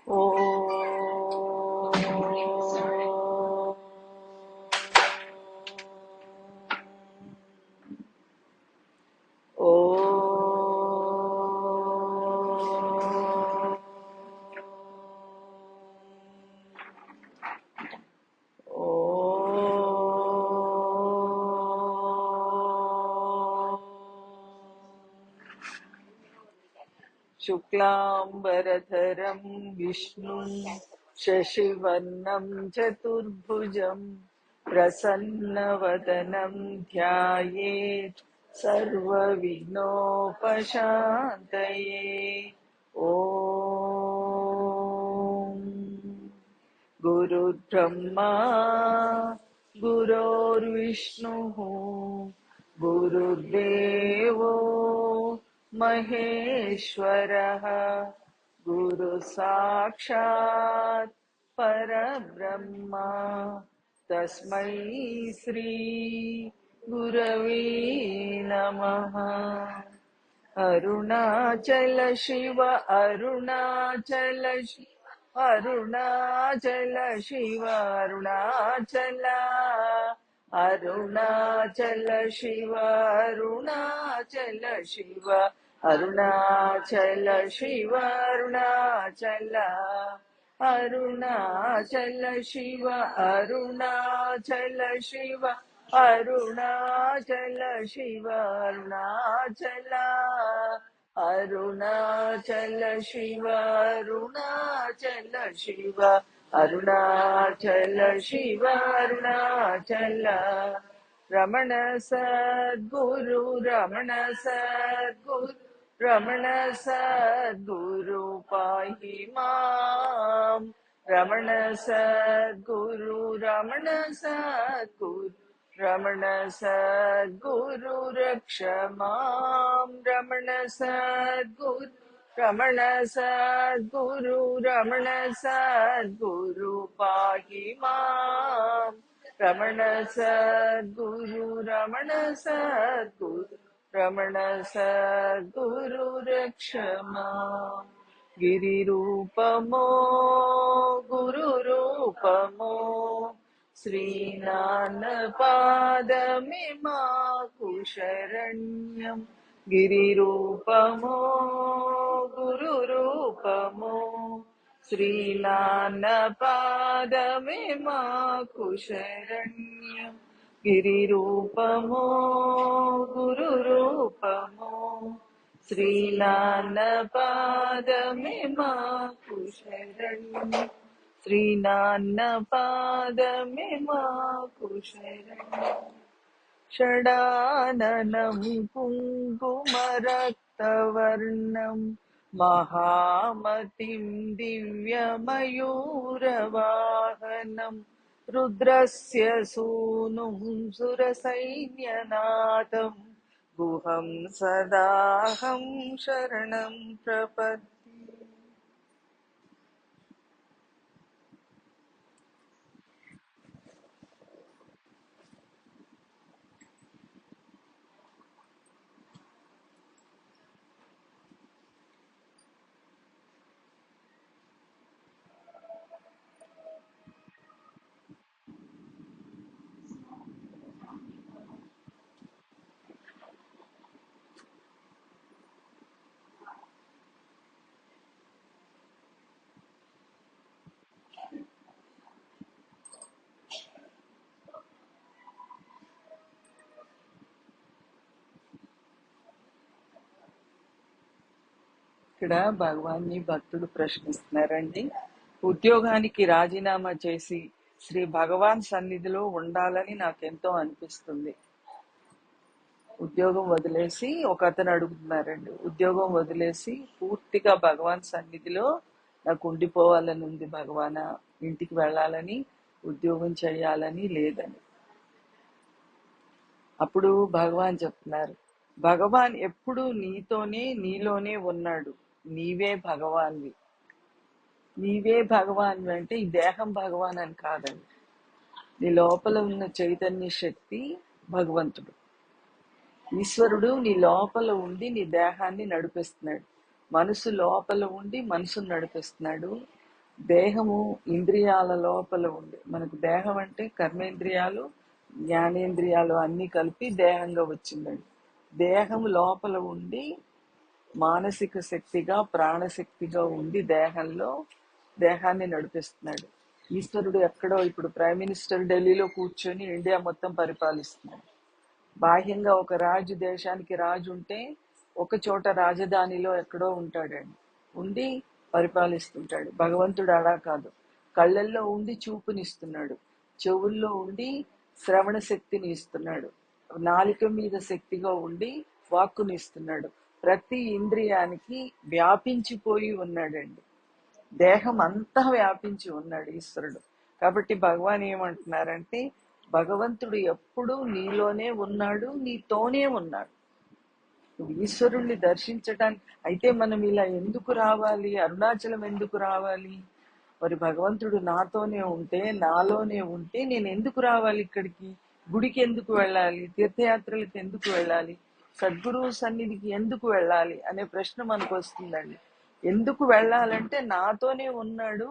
ఓ ఓ శుక్లాంబరధరం విష్ణుం శశివర్ణం చతుర్భుజం ప్రసన్నవదనం ధ్యాయేత్ సర్వవిఘ్నోపశాంతయే. ఓం గురుర్బ్రహ్మా గురోర్విష్ణుః గురుర్దేవో మహేశ్వరః గురు సాక్షాత్ పరబ్రహ్మ తస్మై శ్రీ గురవే నమః. అరుణాచల శివ అరుణాచల అరుణాచల శివ అరుణాచల అరుణాచల శివ అరుణాచల శివ అరుణాచల శివ అరుణాచల అరుణాచల శివ అరుణాచల శివ అరుణాచల శివ అరుణాచల అరుణాచల శివ అరుణాచల శివ అరుణాచల శివ అరుణాచల. రమణ సద్గురు రమణ సద్గురు రమణ సద్గురు పాహి మాం. రమణ సద్గురు రమణ సద్గురు రమణ సద్గురు రక్ష మాం. రమణ సద్గురు రమణ సద్గురు రమణ సద్గురు పాహి మాం. రమణ సద్గురు రమణ సద్గురు రమణ సద్గురు రక్ష మాం. గిరి రూపమో గురు రూపమో శ్రీనాన్న పాదమే మాకు శరణ్యం. గిరి రూపమో గురు రూపమో శ్రీనాన్న పాదమే మాకు శరణ్యం. గిరి రూపమో గురు రూపమో శ్రీనాన్న పాదమే మాకు శరణ్యం. శ్రీనాన్న పాదమే మాకు శరణ్యం. షడాననం కుంకుమరక్తవర్ణం మహామతిం దివ్యమయూరవాహనం రుద్రస్య సూనుం సురసైన్యనాథం గుహం సదాహం శరణం ప్రపద్యే. ఇక్కడ భగవాన్ని భక్తుడు ప్రశ్నిస్తున్నారండి. ఉద్యోగానికి రాజీనామా చేసి శ్రీ భగవాన్ సన్నిధిలో ఉండాలని నాకెంతో అనిపిస్తుంది. ఉద్యోగం వదిలేసి ఒక అతను అడుగుతున్నారండి, ఉద్యోగం వదిలేసి పూర్తిగా భగవాన్ సన్నిధిలో నాకు ఉండిపోవాలని ఉంది భగవానా, ఇంటికి వెళ్ళాలని ఉద్యోగం చేయాలని లేదని. అప్పుడు భగవాన్ చెప్తున్నారు, భగవాన్ ఎప్పుడు నీతోనే నీలోనే ఉన్నాడు, నీవే భగవాన్వి. నీవే భగవాన్వి అంటే ఈ దేహం భగవాన్ అని కాదండి, నీ లోపల ఉన్న చైతన్య శక్తి భగవంతుడు. ఈశ్వరుడు నీ లోపల ఉండి నీ దేహాన్ని నడిపిస్తున్నాడు. మనసు లోపల ఉండి మనసును నడిపిస్తున్నాడు. దేహము ఇంద్రియాల లోపల ఉండి, మనకు దేహం అంటే కర్మేంద్రియాలు జ్ఞానేంద్రియాలు అన్నీ కలిపి దేహంగా వచ్చిందండి. దేహం లోపల ఉండి మానసిక శక్తిగా ప్రాణశక్తిగా ఉండి దేహంలో దేహాన్ని నడిపిస్తున్నాడు. ఈశ్వరుడు ఎక్కడో ఇప్పుడు ప్రైమ్ మినిస్టర్ ఢిల్లీలో కూర్చొని ఇండియా మొత్తం పరిపాలిస్తున్నాడు. బాహ్యంగా ఒక రాజు, దేశానికి రాజు ఉంటే ఒక చోట రాజధానిలో ఎక్కడో ఉంటాడండి, ఉండి పరిపాలిస్తుంటాడు. భగవంతుడు అలా కాదు, కళ్ళల్లో ఉండి చూపునిస్తున్నాడు, చెవుల్లో ఉండి శ్రవణ శక్తిని ఇస్తున్నాడు, నాలిక మీద శక్తిగా ఉండి వాక్కుని ఇస్తున్నాడు. ప్రతి ఇంద్రియానికి వ్యాపించిపోయి ఉన్నాడండి. దేహం అంతా వ్యాపించి ఉన్నాడు ఈశ్వరుడు. కాబట్టి భగవాన్ ఏమంటున్నారంటే, భగవంతుడు ఎప్పుడూ నీలోనే ఉన్నాడు, నీతోనే ఉన్నాడు. నువ్వు ఈశ్వరుణ్ణి దర్శించటానికి అయితే మనం ఇలా ఎందుకు రావాలి, అరుణాచలం ఎందుకు రావాలి? మరి భగవంతుడు నాతోనే ఉంటే, నాలోనే ఉంటే నేను ఎందుకు రావాలి ఇక్కడికి? గుడికి ఎందుకు వెళ్ళాలి? తీర్థయాత్రలకు ఎందుకు వెళ్ళాలి? సద్గురువు సన్నిధికి ఎందుకు వెళ్ళాలి అనే ప్రశ్న మనకు వస్తుందండి. ఎందుకు వెళ్ళాలంటే నాతోనే ఉన్నాడు,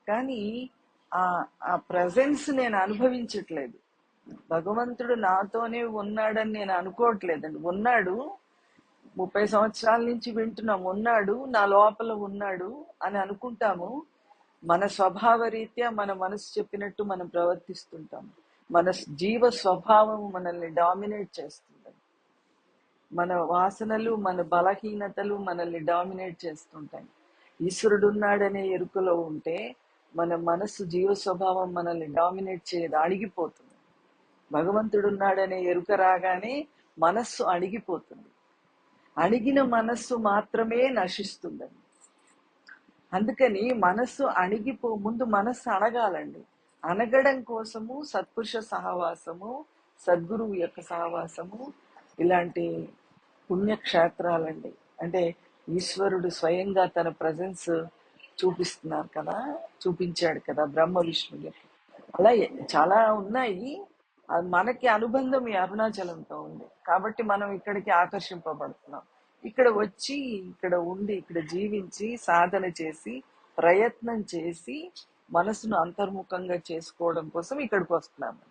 కానీ ఆ ఆ ప్రజెన్స్ నేను అనుభవించట్లేదు. భగవంతుడు నాతోనే ఉన్నాడని నేను అనుకోవట్లేదండి. ఉన్నాడు, 30 సంవత్సరాల నుంచి వింటున్నాం, ఉన్నాడు, నా లోపల ఉన్నాడు అని అనుకుంటాము. మన స్వభావ రీత్యా మన మనసు చెప్పినట్టు మనం ప్రవర్తిస్తుంటాము. మన జీవ స్వభావం మనల్ని డామినేట్ చేస్తుంది. మన వాసనలు, మన బలహీనతలు మనల్ని డామినేట్ చేస్తుంటాయి. ఈశ్వరుడు ఉన్నాడనే ఎరుకలో ఉంటే మన మనసు జీవ స్వభావం మనల్ని డామినేట్ చేయదు, అణిగిపోతుంది. భగవంతుడు ఉన్నాడనే ఎరుక రాగానే మనస్సు అణిగిపోతుంది. అణిగిన మనస్సు మాత్రమే నశిస్తుందండి. అందుకని మనస్సు ముందు మనస్సు అణగాలండి. అనగడం కోసము సత్పురుష సహవాసము, సద్గురువు యొక్క సహవాసము, ఇలాంటి పుణ్యక్షేత్రాలండి. అంటే ఈశ్వరుడు స్వయంగా తన ప్రజెన్స్ చూపిస్తున్నారు కదా, చూపించాడు కదా బ్రహ్మ విష్ణువులకి. అలా చాలా ఉన్నాయి. మనకి అనుబంధం ఈ అరుణాచలంతో ఉంది కాబట్టి మనం ఇక్కడికి ఆకర్షింపబడుతున్నాం. ఇక్కడ వచ్చి, ఇక్కడ ఉండి, ఇక్కడ జీవించి, సాధన చేసి, ప్రయత్నం చేసి మనసును అంతర్ముఖంగా చేసుకోవడం కోసం ఇక్కడికి వస్తున్నాము.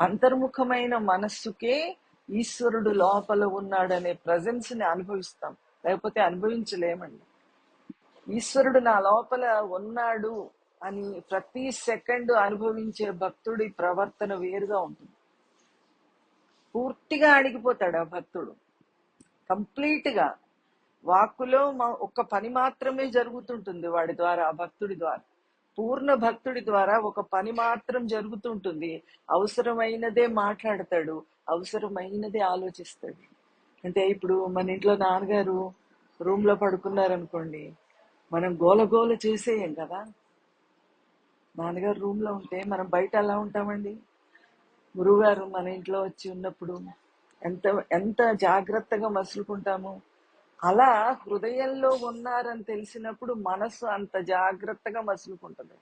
అంతర్ముఖమైన మనస్సుకే ఈశ్వరుడు లోపల ఉన్నాడనే ప్రజెన్స్ ని అనుభవిస్తాం, లేకపోతే అనుభవించలేమండి. ఈశ్వరుడు నా లోపల ఉన్నాడు అని ప్రతి సెకండ్ అనుభవించే భక్తుడి ప్రవర్తన వేరుగా ఉంటుంది. పూర్తిగా అణిగిపోతాడు ఆ భక్తుడు. కంప్లీట్ గా వాక్కులో ఒక పని మాత్రమే జరుగుతుంటుంది వాడి ద్వారా, ఆ భక్తుడి ద్వారా. పూర్ణ భక్తుడి ద్వారా ఒక పని మాత్రం జరుగుతుంటుంది. అవసరమైనదే మాట్లాడతాడు, అవసరమైనదే ఆలోచిస్తాడు. అంటే ఇప్పుడు మన ఇంట్లో నాన్నగారు రూమ్ లో పడుకున్నారనుకోండి, మనం గోల చేసేయం కదా. నాన్నగారు రూమ్ లో ఉంటే మనం బయట ఎలా ఉంటామండి? గురువుగారు మన ఇంట్లో వచ్చి ఉన్నప్పుడు ఎంత ఎంత జాగ్రత్తగా మసులుకుంటాము. అలా హృదయంలో ఉన్నారని తెలిసినప్పుడు మనసు అంత జాగ్రత్తగా మసులుకుంటుంది.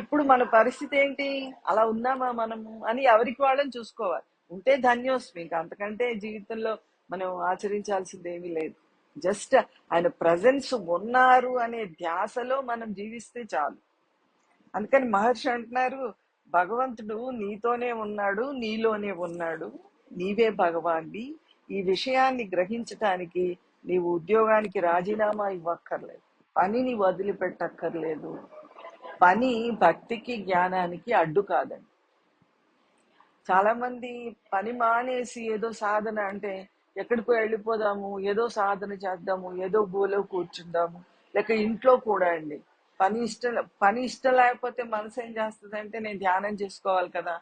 ఇప్పుడు మన పరిస్థితి ఏంటి? అలా ఉన్నామా మనము అని ఎవరికి వాళ్ళని చూసుకోవాలి. ఉంటే ధన్యోస్మి, ఇంకా అంతకంటే జీవితంలో మనం ఆచరించాల్సింది ఏమీ లేదు. జస్ట్ ఆయన ప్రజెన్స్ ఉన్నారు అనే ధ్యాసలో మనం జీవిస్తే చాలు. అందుకని మహర్షి అంటున్నారు, భగవంతుడు నీతోనే ఉన్నాడు, నీలోనే ఉన్నాడు, నీవే భగవాన్వి. ఈ విషయాన్ని గ్రహించటానికి నీవు ఉద్యోగానికి రాజీనామా ఇవ్వక్కర్లేదు, పనిని వదిలిపెట్టక్కర్లేదు. పని భక్తికి జ్ఞానానికి అడ్డు కాదండి. చాలా మంది పని మానేసి ఏదో సాధన అంటే ఎక్కడికో వెళ్ళిపోదాము, ఏదో సాధన చేద్దాము, ఏదో గోలో కూర్చుందాము. లేక ఇంట్లో కూడా అండి, పని ఇష్టం లేకపోతే మనసు ఏం చేస్తుంది అంటే, నేను ధ్యానం చేసుకోవాలి కదా,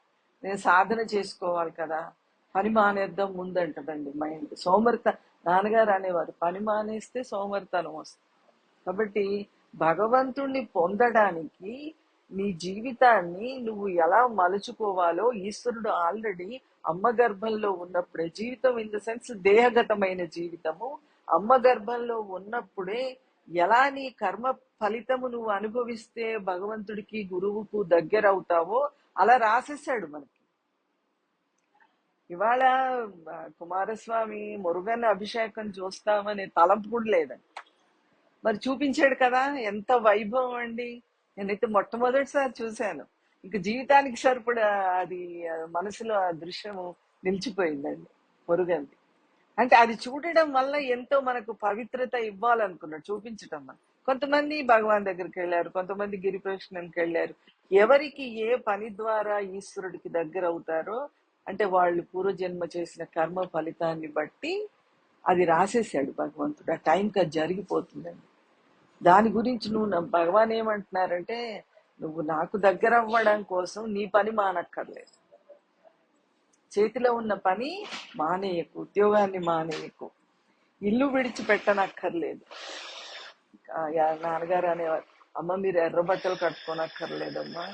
నేను సాధన చేసుకోవాలి కదా, పని మానేద్దాం ముందంటదండి మైండ్. నాన్నగారు అనేవారు, పని మానేస్తే సోమరితనం వస్తుంది. కాబట్టి భగవంతుణ్ణి పొందడానికి నీ జీవితాన్ని నువ్వు ఎలా మలుచుకోవాలో ఈశ్వరుడు ఆల్రెడీ అమ్మ గర్భంలో ఉన్నప్పుడే, జీవితం ఇన్ ద సెన్స్ దేహగతమైన జీవితము, అమ్మ గర్భంలో ఉన్నప్పుడే ఎలా నీ కర్మ ఫలితము నువ్వు అనుభవిస్తే భగవంతుడికి గురువుకు దగ్గర అవుతావో అలా రాసేసాడు మనకి. ఇవాళ కుమారస్వామి మురుగన్ అభిషేకం చూస్తామనే తలంపు కూడా లేదండి. మరి చూపించాడు కదా, ఎంత వైభవం అండి. నేనైతే మొట్టమొదటిసారి చూశాను. ఇంక జీవితానికి సరిపడా అది మనసులో ఆ దృశ్యము నిలిచిపోయిందండి మురుగన్ది. అంటే అది చూడడం వల్ల ఎంతో మనకు పవిత్రత ఇవ్వాలనుకున్నాడు చూపించటం వల్ల. కొంతమంది భగవాన్ దగ్గరికి వెళ్ళారు, కొంతమంది గిరి ప్రదక్షిణకి వెళ్ళారు. ఎవరికి ఏ పని ద్వారా ఈశ్వరుడికి దగ్గర అవుతారో, అంటే వాళ్ళు పూర్వజన్మ చేసిన కర్మ ఫలితాన్ని బట్టి అది రాసేసాడు భగవంతుడు. ఆ టైంకి అది జరిగిపోతుందండి. దాని గురించి భగవాన్ ఏమంటున్నారంటే, నువ్వు నాకు దగ్గర అవ్వడం కోసం నీ పని మానక్కర్లేదు. చేతిలో ఉన్న పని మానేయకు, ఉద్యోగాన్ని మానేయకు, ఇల్లు విడిచిపెట్టనక్కర్లేదు. నాన్నగారు అనేవారు, అమ్మ మీరు ఎర్ర బట్టలు కట్టుకోనక్కర్లేదమ్మా,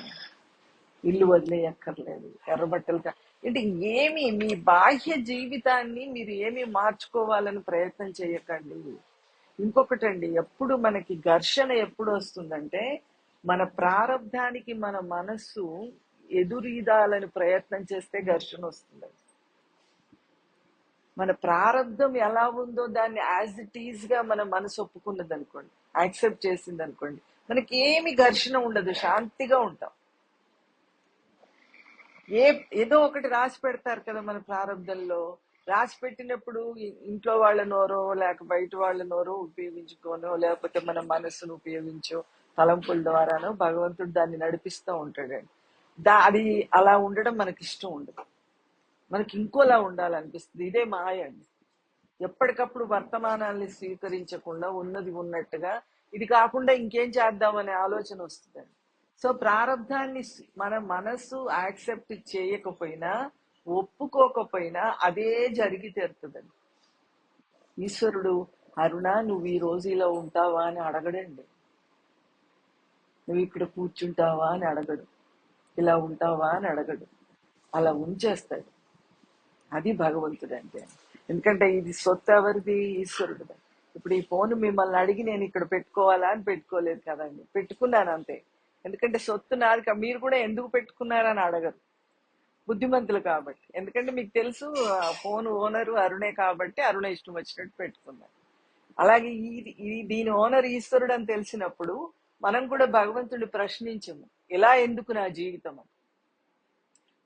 ఇల్లు వదిలేయక్కర్లేదు, ఎర్ర బట్టలు అంటే ఏమి మీ బాహ్య జీవితాన్ని మీరు ఏమి మార్చుకోవాలని ప్రయత్నం చేయకండి. ఇంకొకటండి, ఎప్పుడు మనకి ఘర్షణ ఎప్పుడు వస్తుందంటే, మన ప్రారంధానికి మన మనస్సు ఎదురీదాలని ప్రయత్నం చేస్తే ఘర్షణ వస్తుందండి. మన ప్రారంధం ఎలా ఉందో దాన్ని యాజ్ ఇట్ ఈజ్ గా మన మనసు ఒప్పుకున్నది అనుకోండి, యాక్సెప్ట్ చేసింది అనుకోండి, మనకి ఏమి ఘర్షణ ఉండదు, శాంతిగా ఉంటాం. ఏదో ఒకటి రాసి పెడతారు కదా మన ప్రారంధంలో. రాసి పెట్టినప్పుడు ఇంట్లో వాళ్ళ నోరో లేక బయట వాళ్ళ నోరో ఉపయోగించుకోనో లేకపోతే మన మనస్సును ఉపయోగించో తలంపుల ద్వారానో భగవంతుడు దాన్ని నడిపిస్తూ ఉంటాడండి. అది అలా ఉండడం మనకి ఇష్టం ఉండదు, మనకి ఇంకోలా ఉండాలనిపిస్తుంది. ఇదే మాయ అండి. ఎప్పటికప్పుడు వర్తమానాన్ని స్వీకరించకుండా ఉన్నది ఉన్నట్టుగా, ఇది కాకుండా ఇంకేం చేద్దామనే ఆలోచన వస్తుందండి. సో ప్రారంధాన్ని మన మనస్సు యాక్సెప్ట్ చేయకపోయినా, ఒప్పుకోకపోయినా అదే జరిగి తీరుతుందండి. ఈశ్వరుడు అరుణ నువ్వు ఈ రోజు ఇలా ఉంటావా అని అడగడండి, నువ్వు ఇక్కడ కూర్చుంటావా అని అడగడు, ఇలా ఉంటావా అని అడగడు, అలా ఉంచేస్తాడు. అది భగవంతుడు అంటే. ఎందుకంటే ఇది సొత్తు ఎవరిది? ఈశ్వరుడు. ఇప్పుడు ఈ ఫోన్ మిమ్మల్ని అడిగి నేను ఇక్కడ పెట్టుకోవాలా అని పెట్టుకోలేదు కదండి, పెట్టుకున్నాను అంతే. ఎందుకంటే సొత్తు నాది. మీరు కూడా ఎందుకు పెట్టుకున్నారని అడగరు, బుద్ధిమంతులు కాబట్టి. ఎందుకంటే మీకు తెలుసు ఫోన్ ఓనరు అరుణే కాబట్టి అరుణ ఇష్టం వచ్చినట్టు పెట్టుకున్నారు. అలాగే దీని ఓనర్ ఈశ్వరుడు అని తెలిసినప్పుడు మనం కూడా భగవంతుడిని ప్రశ్నించము, ఇలా ఎందుకు నా జీవితం అని.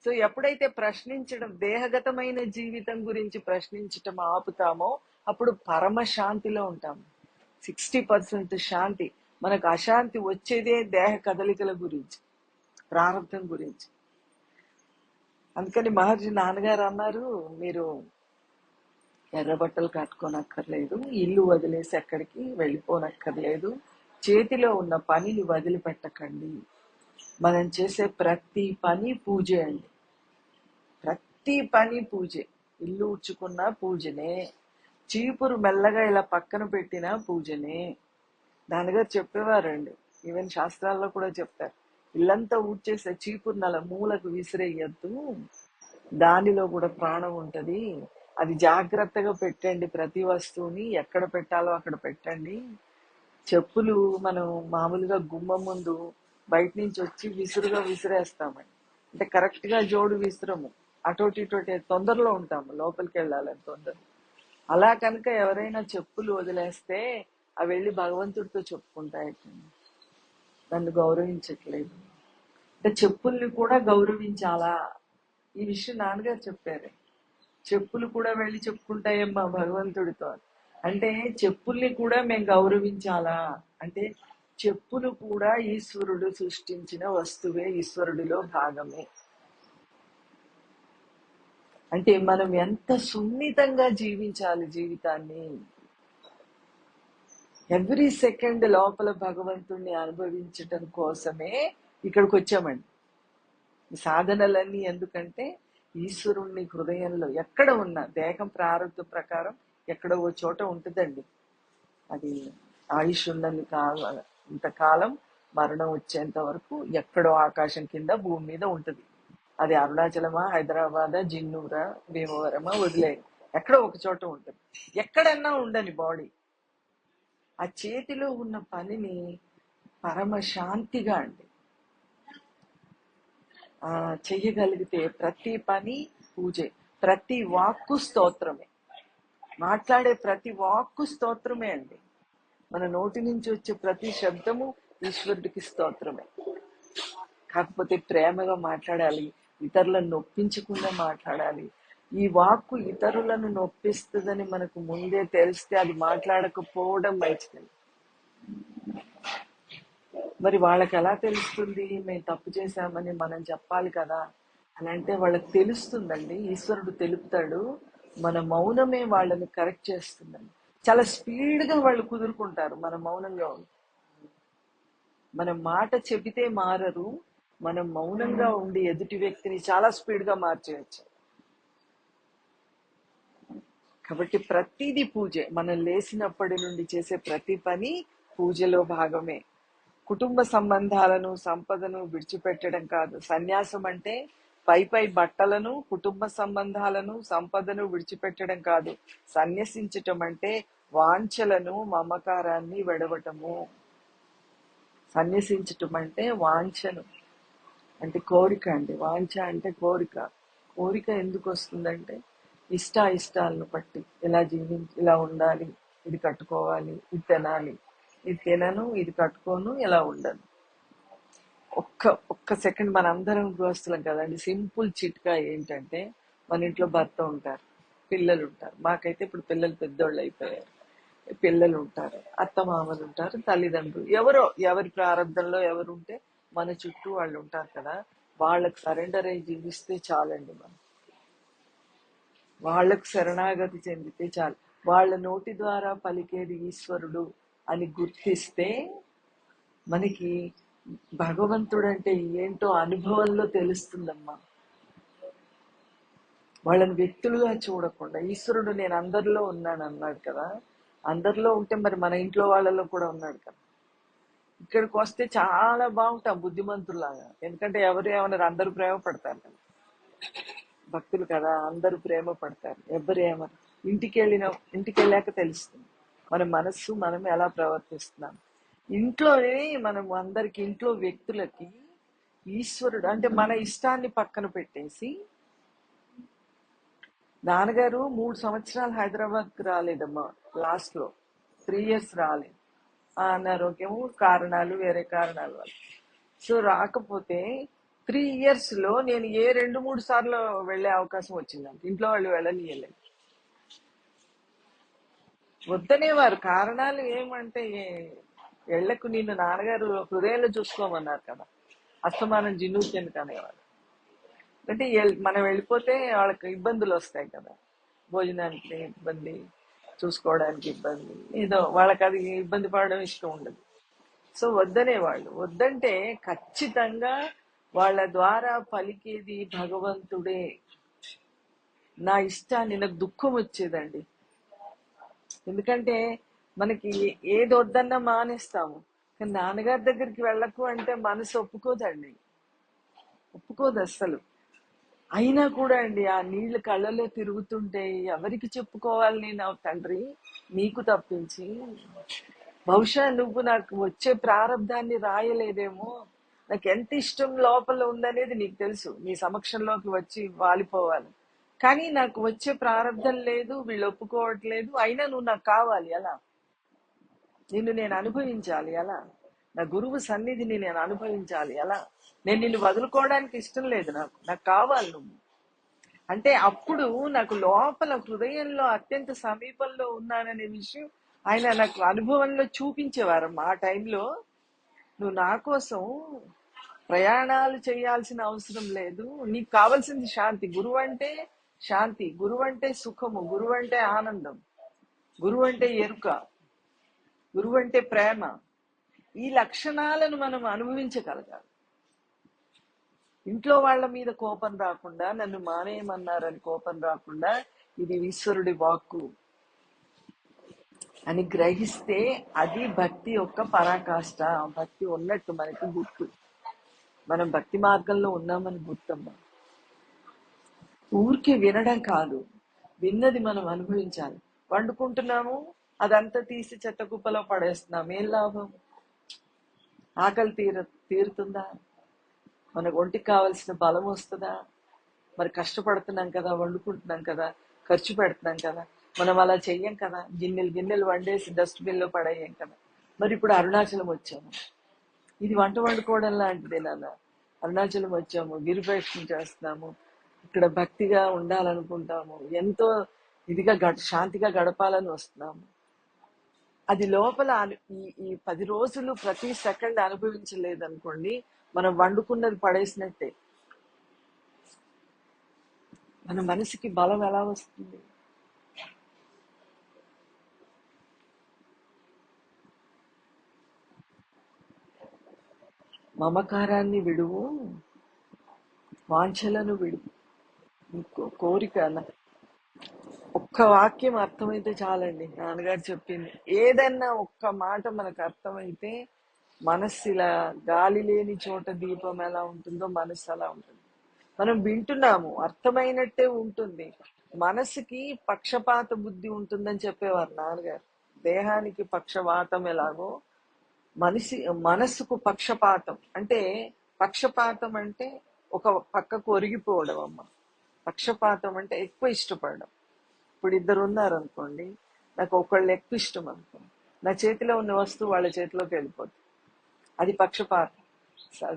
సో ఎప్పుడైతే ప్రశ్నించడం, దేహగతమైన జీవితం గురించి ప్రశ్నించటం ఆపుతామో అప్పుడు పరమ శాంతిలో ఉంటాము. 60% శాంతి. మనకు అశాంతి వచ్చేదే దేహ కదలికల గురించి, ప్రారంభం గురించి. అందుకని మహర్షి నాన్నగారు అన్నారు, మీరు ఎర్ర బట్టలు కట్టుకోనక్కర్లేదు, ఇల్లు వదిలేసి ఎక్కడికి వెళ్ళిపోనక్కర్లేదు, చేతిలో ఉన్న పనిని వదిలిపెట్టకండి. మనం చేసే ప్రతి పని పూజే అండి, ప్రతి పని పూజే. ఇల్లు ఉచ్చుకున్నా పూజనే, చీపురు మెల్లగా ఇలా పక్కన పెట్టినా పూజనే. నాన్నగారు చెప్పేవారండి, ఈవెన్ శాస్త్రాల్లో కూడా చెప్తారు, ఇల్లంతా ఊడ్చేసే చీపురు అలా మూలకు విసిరేయద్దు, దానిలో కూడా ప్రాణం ఉంటది, అది జాగ్రత్తగా పెట్టండి, ప్రతి వస్తువుని ఎక్కడ పెట్టాలో అక్కడ పెట్టండి. చెప్పులు మనం మామూలుగా గుమ్మం ముందు బయట నుంచి వచ్చి విసిరేస్తామండి, అంటే కరెక్ట్ గా జోడు విసిరము, అటోటి ఇటోటి తొందరలో ఉంటాము లోపలికి వెళ్ళాలని తొందర. అలా కనుక ఎవరైనా చెప్పులు వదిలేస్తే అవి వెళ్ళి భగవంతుడితో చెప్పుకుంటాయి, నన్ను గౌరవించట్లేదు. అంటే చెప్పుల్ని కూడా గౌరవించాలా, ఈ విషయం నాన్నగారు చెప్పారు. చెప్పులు కూడా వెళ్ళి చెప్పుకుంటాయమ్మా భగవంతుడితో. అంటే చెప్పుల్ని కూడా మేము గౌరవించాలా అంటే, చెప్పులు కూడా ఈశ్వరుడు సృష్టించిన వస్తువే, ఈశ్వరుడిలో భాగమే. అంటే మనం ఎంత సున్నితంగా జీవించాలి జీవితాన్ని. ఎవ్రీ సెకండ్ లోపల భగవంతుణ్ణి అనుభవించటం కోసమే ఇక్కడికి వచ్చామండి. ఈ సాధనలన్నీ ఎందుకంటే ఈశ్వరుణ్ణి హృదయంలో ఎక్కడ ఉన్నా, దేహం ప్రారంభ ప్రకారం ఎక్కడో ఓ చోట ఉంటుందండి. అది ఆయుష్ ఉన్నది ఇంతకాలం, మరణం వచ్చేంత వరకు ఎక్కడో ఆకాశం కింద భూమి మీద ఉంటుంది. అది అరుణాచలమా, హైదరాబాదా, జిన్నూరా, భీమవరమా, వదిలే, ఎక్కడో ఒక చోట ఉంటుంది. ఎక్కడన్నా ఉండని బాడీ ఆ చేతిలో ఉన్న పనిని పరమ శాంతిగా అండి చెయ్యగలిగితే ప్రతి పని పూజే. ప్రతి వాక్కు స్తోత్రమే. మాట్లాడే ప్రతి వాక్కు స్తోత్రమే అండి. మన నోటి నుంచి వచ్చే ప్రతి శబ్దము ఈశ్వరుడికి స్తోత్రమే. కాకపోతే ప్రేమగా మాట్లాడాలి, ఇతరులను నొప్పించకుండా మాట్లాడాలి. ఈ వాక్కు ఇతరులను నొప్పిస్తుందని మనకు ముందే తెలిస్తే అది మాట్లాడకపోవడం మంచిది. మరి వాళ్ళకి ఎలా తెలుస్తుంది మేము తప్పు చేశామని మనం చెప్పాలి కదా అని అంటే వాళ్ళకి తెలుస్తుందండి. ఈశ్వరుడు తెలుపుతాడు. మన మౌనమే వాళ్ళని కరెక్ట్ చేస్తుందండి. చాలా స్పీడ్గా వాళ్ళు కుదురుకుంటారు మన మౌనంగా ఉండి. మనం మాట చెబితే మారరు, మనం మౌనంగా ఉండి ఎదుటి వ్యక్తిని చాలా స్పీడ్గా మార్చేయచ్చు. కాబట్టి ప్రతిదీ పూజే. మనం లేచినప్పటి నుండి చేసే ప్రతి పని పూజలో భాగమే. కుటుంబ సంబంధాలను సంపదను విడిచిపెట్టడం కాదు. సన్యాసం అంటే పై పై బట్టలను, కుటుంబ సంబంధాలను, సంపదను విడిచిపెట్టడం కాదు. సన్యసించటం అంటే వాంఛలను, మమకారాన్ని వెడవటము. సన్యసించటం అంటే వాంఛను అంటే కోరిక అండి. వాంఛ అంటే కోరిక. కోరిక ఎందుకు వస్తుందంటే ఇష్టాలను బట్టి ఇలా ఉండాలి, ఇది కట్టుకోవాలి, ఇది తినాలి, ఇది తినను, ఇది కట్టుకోను, ఇలా ఉండను. ఒక్క సెకండ్, మన అందరం గృహస్థులం కదండి. సింపుల్ చిట్కా ఏంటంటే మన ఇంట్లో భర్త ఉంటారు, పిల్లలు ఉంటారు. మాకైతే ఇప్పుడు పిల్లలు పెద్దోళ్ళు అయిపోయారు. పిల్లలు ఉంటారు, అత్త మామలు ఉంటారు, తల్లిదండ్రులు, ఎవరి ప్రారంభంలో ఎవరు ఉంటే మన చుట్టూ వాళ్ళు ఉంటారు కదా. వాళ్ళకు సరెండర్ అయి జీవిస్తే చాలండి. మనం వాళ్లకు శరణాగతి చెందితే చాలు. వాళ్ళ నోటి ద్వారా పలికేది ఈశ్వరుడు అని గుర్తిస్తే మనకి భగవంతుడు అంటే ఏంటో అనుభవంలో తెలుస్తుందమ్మా. వాళ్ళని వ్యక్తులుగా చూడకుండా ఈశ్వరుడు నేను అందరిలో ఉన్నాను అన్నాడు కదా. అందరిలో ఉంటే మరి మన ఇంట్లో వాళ్ళలో కూడా ఉన్నాడు కదా. ఇక్కడికి వస్తే చాలా బాగుంటాం బుద్ధిమంతులాగా. ఎందుకంటే ఎవరు ఏమన్నారు, అందరూ ప్రేమ పడతారు కదా. భక్తులు కదా, అందరూ ప్రేమ పడతారు. ఎవరు ఏమన్నారు, ఇంటికి వెళ్ళాక తెలుస్తుంది మన మనస్సు మనం ఎలా ప్రవర్తిస్తున్నాం. ఇంట్లోనే మనం అందరికి, ఇంట్లో వ్యక్తులకి ఈశ్వరుడు అంటే మన ఇష్టాన్ని పక్కన పెట్టేసి, నాన్నగారు 3 సంవత్సరాలు హైదరాబాద్కి రాలేదమ్మా, లాస్ట్ లో 3 years రాలేదు. అనారోగ్యము కారణాలు, వేరే కారణాలు వల్ల. సో రాకపోతే 3 years లో నేను 2-3 సార్లు వెళ్లే అవకాశం వచ్చిందంట. ఇంట్లో వాళ్ళు వెళ్ళనియలేదు, వద్దనేవారు. కారణాలు ఏమంటే ఎళ్లకు, నిన్ను నాన్నగారు హృదయంలో చూసుకోమన్నారు కదా, అస్తమానం జిన్నుకి ఎందుకు అనేవారు. అంటే మనం వెళ్ళిపోతే వాళ్ళకి ఇబ్బందులు వస్తాయి కదా, భోజనానికి ఇబ్బంది, చూసుకోవడానికి ఇబ్బంది, ఏదో వాళ్ళకి అది ఇబ్బంది పడడం ఇష్టం ఉండదు. సో వద్దనేవాళ్ళు. వద్దంటే ఖచ్చితంగా వాళ్ళ ద్వారా పలికేది భగవంతుడే. నా ఇష్టాన్ని, నాకు దుఃఖం వచ్చేదండి. ఎందుకంటే మనకి ఏది వద్దన్నా మానేస్తాము, కానీ నాన్నగారి దగ్గరికి వెళ్ళకు అంటే మనసు ఒప్పుకోదండి, ఒప్పుకోదు అస్సలు. అయినా కూడా అండి ఆ నీళ్లు కళ్ళలో తిరుగుతుంటే ఎవరికి చెప్పుకోవాలి నా తండ్రి, నీకు తప్పించి. బహుశా నువ్వు నాకు వచ్చే ప్రారంధాన్ని రాయలేదేమో, నాకు ఎంత ఇష్టం లోపల ఉందనేది నీకు తెలుసు. నీ సమక్షంలోకి వచ్చి వాలిపోవాలి, కానీ నాకు వచ్చే ప్రారంధం లేదు, వీళ్ళు ఒప్పుకోవట్లేదు. అయినా నువ్వు నాకు కావాలి. అలా నిన్ను నేను అనుభవించాలి. అలా నా గురువు సన్నిధిని నేను అనుభవించాలి. అలా నేను నిన్ను వదులుకోవడానికి ఇష్టం లేదు, నాకు కావాలి నువ్వు అంటే. అప్పుడు నాకు లోపల హృదయంలో అత్యంత సమీపంలో ఉన్నాననే విషయం ఆయన నాకు అనుభవంలో చూపించేవారు. ఆ టైంలో నువ్వు నా కోసం ప్రయాణాలు చేయాల్సిన అవసరం లేదు, నీకు కావాల్సింది శాంతి. గురువు అంటే శాంతి, గురువు అంటే సుఖము, గురువు అంటే ఆనందం, గురువు అంటే ఎరుక, గురువు అంటే ప్రేమ. ఈ లక్షణాలను మనం అనుభవించగలగాలి. ఇంట్లో వాళ్ళ మీద కోపం రాకుండా, నన్ను మానేయమన్నారని కోపం రాకుండా, ఇది ఈశ్వరుడి వాక్కు అని గ్రహిస్తే అది భక్తి యొక్క పరాకాష్ట. భక్తి ఉన్నట్టు మనకి గుర్తు, మనం భక్తి మార్గంలో ఉన్నామని గుర్తమ్మా. ఊరికే వినడం కాదు, విన్నది మనం అనుభవించాలి. వండుకుంటున్నాము, అదంతా తీసి చెత్త కుప్పలో పడేస్తున్నాం, ఏం లాభం? ఆకలి తీరుతుందా? మనకు ఒంటికి కావలసిన బలం వస్తుందా? మరి కష్టపడుతున్నాం కదా, వండుకుంటున్నాం కదా, ఖర్చు పెడుతున్నాం కదా, మనం అలా చెయ్యం కదా, గిన్నెలు గిన్నెలు వండేసి డస్ట్బిన్ లో పడేయం కదా. మరి ఇప్పుడు అరుణాచలం వచ్చాము, ఇది వంట వండుకోవడం లాంటిదే నాన్న. అరుణాచలం వచ్చాము, గిరిప్రదక్షిణ చేస్తున్నాము, ఇక్కడ భక్తిగా ఉండాలనుకుంటాము, ఎంతో ఇదిగా శాంతిగా గడపాలని వస్తున్నాము. అది లోపల ఈ 10 రోజులు ప్రతి సెకండ్ అనుభవించలేదనుకోండి, మనం వండుకున్నది పడేసినట్టే. మన మనసుకి బలం ఎలా వస్తుంది? మమకారాన్ని విడువు, వాంఛలను విడువు. కోరిక ఒక్క వాక్యం అర్థమైతే చాలండి. నాన్నగారు చెప్పింది ఏదన్నా ఒక్క మాట మనకు అర్థమైతే, మనస్సు ఇలా గాలి లేని చోట దీపం ఎలా ఉంటుందో మనస్సు అలా ఉంటుంది. మనం వింటున్నాము, అర్థమైనట్టే ఉంటుంది. మనసుకి పక్షపాత బుద్ధి ఉంటుందని చెప్పేవారు నాన్నగారు. దేహానికి పక్షవాతం ఎలాగో మనిషి మనస్సుకు పక్షపాతం అంటే, పక్షపాతం అంటే ఒక పక్కకు ఒరిగిపోవడం అమ్మ. పక్షపాతం అంటే ఎక్కువ ఇష్టపడడం. ఇప్పుడు ఇద్దరు ఉన్నారు అనుకోండి, నాకు ఒకళ్ళు ఎక్కువ ఇష్టం అనుకోండి, నా చేతిలో ఉన్న వస్తువు వాళ్ళ చేతిలోకి వెళ్ళిపోతుంది. అది పక్షపాతం.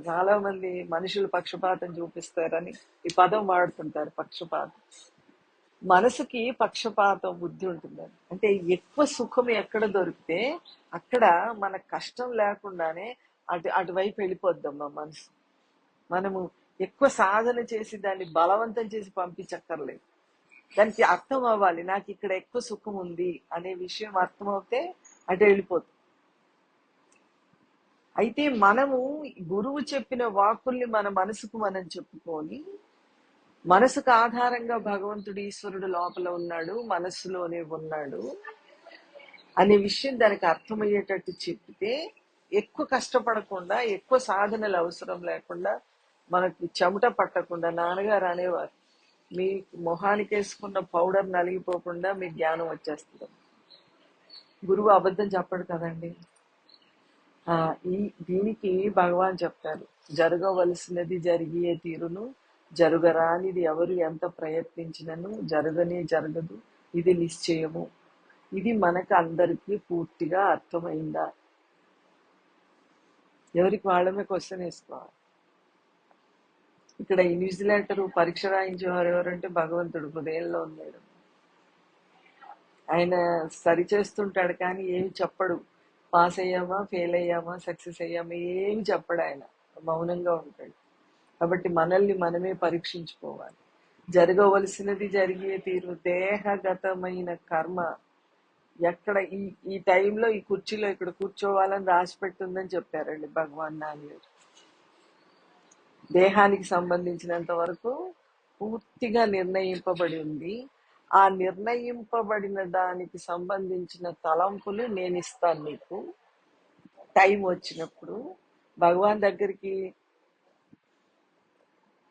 చాలా మంది మనుషులు పక్షపాతం చూపిస్తారని ఈ పదం వాడుతుంటారు, పక్షపాతం. మనసుకి పక్షపాతం బుద్ధి ఉంటుందని అంటే, ఎక్కువ సుఖం ఎక్కడ దొరికితే అక్కడ మన కష్టం లేకుండానే అటువైపు వెళ్ళిపోద్దమ్మా మనసు. మనము ఎక్కువ సాధన చేసి దాన్ని బలవంతం చేసి పంపించక్కర్లేదు. దానికి అర్థం అవ్వాలి, నాకు ఇక్కడ ఎక్కువ సుఖం ఉంది అనే విషయం అర్థమవుతే అటు వెళ్ళిపోతుంది. అయితే మనము గురువు చెప్పిన వాక్కుల్ని మన మనసుకు మనం చెప్పుకొని, మనసుకు ఆధారంగా భగవంతుడు ఈశ్వరుడు లోపల ఉన్నాడు, మనస్సులోనే ఉన్నాడు అనే విషయం దానికి అర్థమయ్యేటట్టు చెప్తే, ఎక్కువ కష్టపడకుండా, ఎక్కువ సాధనలు అవసరం లేకుండా, మనకు చెమట పట్టకుండా. నాన్నగారు అనేవారు, మీ మొహానికి వేసుకున్న పౌడర్ నలిగిపోకుండా మీ జ్ఞానం వచ్చేస్తుంది. గురువు అబద్ధం చెప్పడు కదండి. ఆ ఈ దీనికి భగవాన్ చెప్తారు, జరగవలసినది జరిగే తీరును, జరగరానిది ఎవరు ఎంత ప్రయత్నించినను జరగనే జరగదు, ఇది నిశ్చయము. ఇది మనకు అందరికీ పూర్తిగా అర్థమైందా? ఎవరికి వాళ్ళమే క్వశ్చన్ వేసుకోవాలి. ఇక్కడ ఇన్విజిలేటర్ పరీక్ష రాయించేవారు ఎవరంటే భగవంతుడు హృదయంలో ఉన్నాడు. ఆయన సరి చేస్తుంటాడు కానీ ఏమి చెప్పడు. పాస్ అయ్యామా, ఫెయిల్ అయ్యామా, సక్సెస్ అయ్యామా ఏమి చెప్పడు. ఆయన మౌనంగా ఉంటాడు. కాబట్టి మనల్ని మనమే పరీక్షించుకోవాలి. జరగవలసినది జరిగే తీరు, దేహగతమైన కర్మ ఎక్కడ ఈ ఈ టైంలో ఈ కుర్చీలో ఇక్కడ కూర్చోవాలని రాసి పెట్టుందని చెప్పారండి భగవాన్ నాన్నగారు. దేహానికి సంబంధించినంత వరకు పూర్తిగా నిర్ణయింపబడి ఉంది. ఆ నిర్ణయింపబడిన దానికి సంబంధించిన తలంపులు నేను ఇస్తాను నీకు టైం వచ్చినప్పుడు. భగవాన్ దగ్గరికి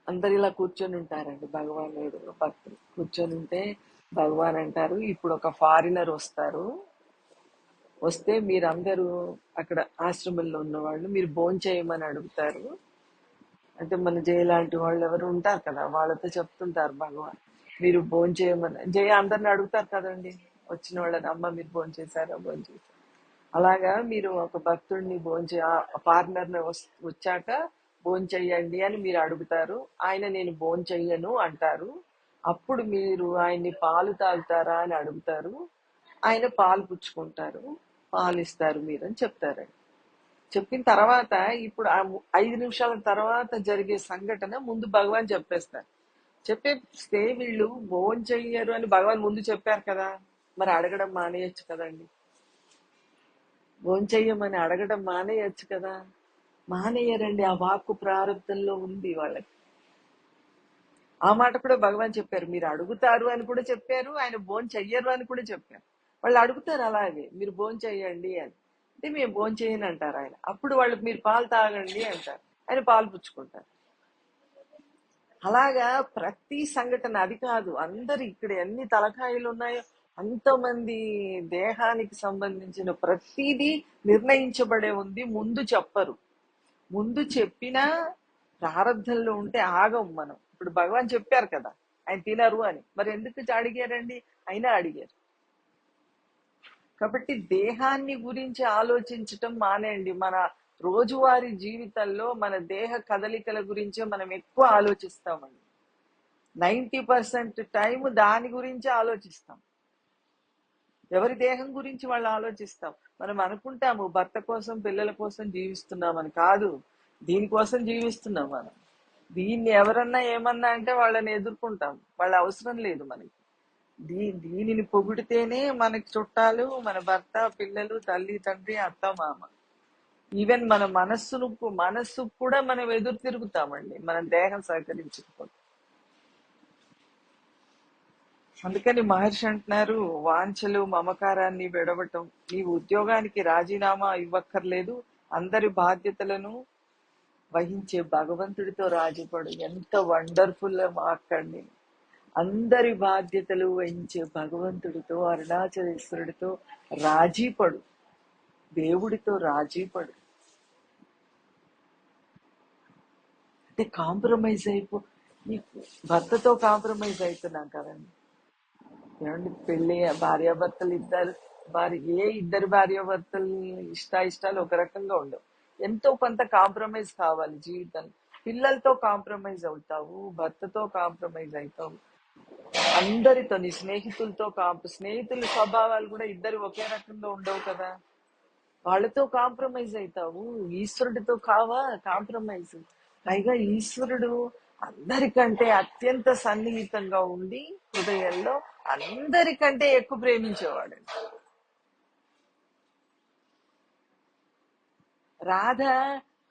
అందరు ఇలా కూర్చొని ఉంటారండి. భగవాన్ భక్తులు కూర్చొని ఉంటే భగవాన్ అంటారు, ఇప్పుడు ఒక ఫారినర్ వస్తారు, వస్తే మీరందరూ అక్కడ ఆశ్రమంలో ఉన్నవాళ్ళు మీరు భోంచేయమని అడుగుతారు. అంటే మన జయ లాంటి వాళ్ళు ఎవరు ఉంటారు కదా, వాళ్ళతో చెప్తుంటారు భగవాన్, మీరు భోంచేయమని. జయ అందరిని అడుగుతారు కదండి, వచ్చిన వాళ్ళని, అమ్మ మీరు భోంచేశారా, భోంచేశారు. అలాగా మీరు ఒక భక్తుడిని పార్ట్నర్ని వచ్చాక భోంచెయ్యండి అని మీరు అడుగుతారు. ఆయన నేను భోంచెయ్యను అంటారు. అప్పుడు మీరు ఆయన్ని పాలు తాగుతారా అని అడుగుతారు. ఆయన పాలు పుచ్చుకుంటారు, పాలు ఇస్తారు మీరు అని చెప్తారండి. చెప్పిన తర్వాత ఇప్పుడు 5 నిమిషాల తర్వాత జరిగే సంఘటన ముందు భగవాన్ చెప్పేస్తారు. చెప్పేస్తే వీళ్ళు భోంచెయ్యరు అని భగవాన్ ముందు చెప్పారు కదా, మరి అడగడం మానేయచ్చు కదండి. భోంచెయ్యమని అడగడం మానేయచ్చు కదా. మానేయరండి, ఆ వాక్కు ప్రారంభంలో ఉంది వాళ్ళకి. ఆ మాట కూడా భగవాన్ చెప్పారు, మీరు అడుగుతారు అని కూడా చెప్పారు, ఆయన భోంచెయ్యరు అని కూడా చెప్పారు. వాళ్ళు అడుగుతారు అలాగే, మీరు భోంచెయ్యండి అని అంటే మేము భోంచెయ్యని అంటారు ఆయన. అప్పుడు వాళ్ళకి మీరు పాలు తాగండి అంటారు, ఆయన పాలు పుచ్చుకుంటారు. అలాగా ప్రతి సంఘటన. అది కాదు, అందరు ఇక్కడ ఎన్ని తలకాయలు ఉన్నాయో అంతమంది దేహానికి సంబంధించిన ప్రతిదీ నిర్ణయించబడే ఉంది. ముందు చెప్పరు. ముందు చెప్పినా ప్రారంధంలో ఉంటే ఆగం మనం. ఇప్పుడు ఇప్పుడు భగవాన్ చెప్పారు కదా ఆయన తినరు అని, మరి ఎందుకు అడిగారండి? అయినా అడిగారు. కాబట్టి దేహాన్ని గురించి ఆలోచించటం మానేయండి. మన రోజువారీ జీవితంలో మన దేహ కదలికల గురించే మనం ఎక్కువ ఆలోచిస్తామండి. 90% టైం దాని గురించే ఆలోచిస్తాం. ఎవరి దేహం గురించి వాళ్ళు ఆలోచిస్తాం. మనం అనుకుంటాము భర్త కోసం పిల్లల కోసం జీవిస్తున్నామని. కాదు, దీనికోసం జీవిస్తున్నాం మనం. దీన్ని ఎవరన్నా ఏమన్నా అంటే వాళ్ళని ఎదుర్కొంటాం. వాళ్ళ అవసరం లేదు మనకి. దీనిని పొగిడితేనే మనకి చుట్టాలు, మన భర్త, పిల్లలు, తల్లి, తండ్రి, అత్త, మామ. ఈవెన్ మన మనస్సు కూడా మనం ఎదురు తిరుగుతామండి మన దేహం సహకరించకపోతే. అందుకని మహర్షి అంటున్నారు, వాంఛలు మమకారాన్ని విడవటం. నీవు ఉద్యోగానికి రాజీనామా ఇవ్వక్కర్లేదు, అందరి బాధ్యతలను వహించే భగవంతుడితో రాజీపడు. ఎంత వండర్ఫుల్ మాట్లాడండి. అందరి బాధ్యతలు వహించే భగవంతుడితో, అరుణాచలేశ్వరుడితో రాజీపడు, దేవుడితో రాజీపడు. అంటే కాంప్రమైజ్ అయిపో. ఈ భర్తతో కాంప్రమైజ్ అవుతున్నాం కదండి. ఏమండి, పెళ్ళి భార్యాభర్తలు ఇద్దరు భార్యాభర్తలు ఇష్టాలు ఒక రకంగా ఉండవు. ఎంతో కొంత కాంప్రమైజ్ కావాలి జీవితం. పిల్లలతో కాంప్రమైజ్ అవుతావు, భర్తతో కాంప్రమైజ్ అవుతావు, అందరితో, నీ స్నేహితులతో స్నేహితుల స్వభావాలు కూడా ఇద్దరు ఒకే రకంగా ఉండవు కదా, వాళ్ళతో కాంప్రమైజ్ అవుతావు. ఈశ్వరుడితో కాంప్రమైజ్. పైగా ఈశ్వరుడు అందరికంటే అత్యంత సన్నిహితంగా ఉండి హృదయంలో అందరికంటే ఎక్కువ ప్రేమించేవాడు. రాధ,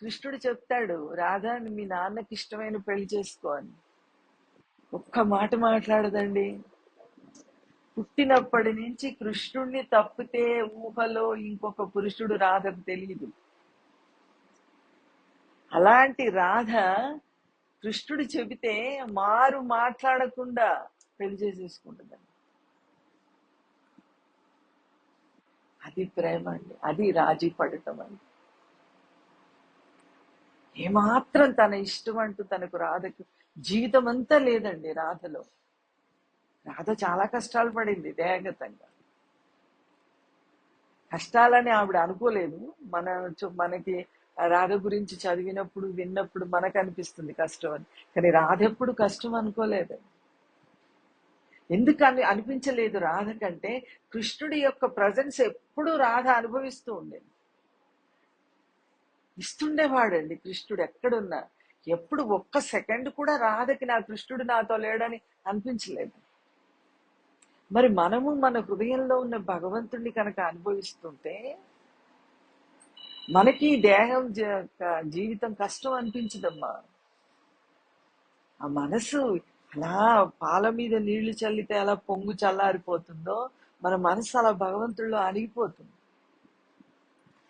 కృష్ణుడు చెప్తాడు, రాధ మీ నాన్నకి ఇష్టమైన పెళ్లి చేసుకో అని. ఒక్క మాట మాట్లాడదండి. పుట్టినప్పటి నుంచి కృష్ణుడిని తప్పితే ఊహలో ఇంకొక పురుషుడు రాధకు తెలియదు. అలాంటి రాధ కృష్ణుడు చెబితే మాట్లాడకుండా పెళ్లి చేసేసుకుంటుందండి. అది ప్రేమ అండి, అది రాజీ పడటం అండి. ఏమాత్రం తన ఇష్టం అంటూ తనకు రాధకు జీవితం అంతా లేదండి రాధలో. రాధ చాలా కష్టాలు పడింది దేహగతంగా. కష్టాలని ఆవిడ అనుకోలేదు. మనకి రాధ గురించి చదివినప్పుడు విన్నప్పుడు మనకు అనిపిస్తుంది కష్టం అని, కానీ రాధ ఎప్పుడు కష్టం అనుకోలేదు. ఎందుకు అనిపించలేదు రాధ కంటే? కృష్ణుడి యొక్క ప్రజెన్స్ ఎప్పుడు రాధ అనుభవిస్తూ ఉండేది, ఇస్తుండేవాడండి కృష్ణుడు ఎక్కడున్నా. ఎప్పుడు ఒక్క సెకండ్ కూడా రాధకి నా కృష్ణుడు నాతో లేడని అనిపించలేదు. మరి మనము మన హృదయంలో ఉన్న భగవంతుడిని కనుక అనుభవిస్తుంటే మనకి దేహం జీవితం కష్టం అనిపించదమ్మా. ఆ మనసు అలా పాల మీద నీళ్లు చల్లితే అలా పొంగు చల్లారిపోతుందో మన మనసు అలా భగవంతుడిలో అణిగిపోతుంది.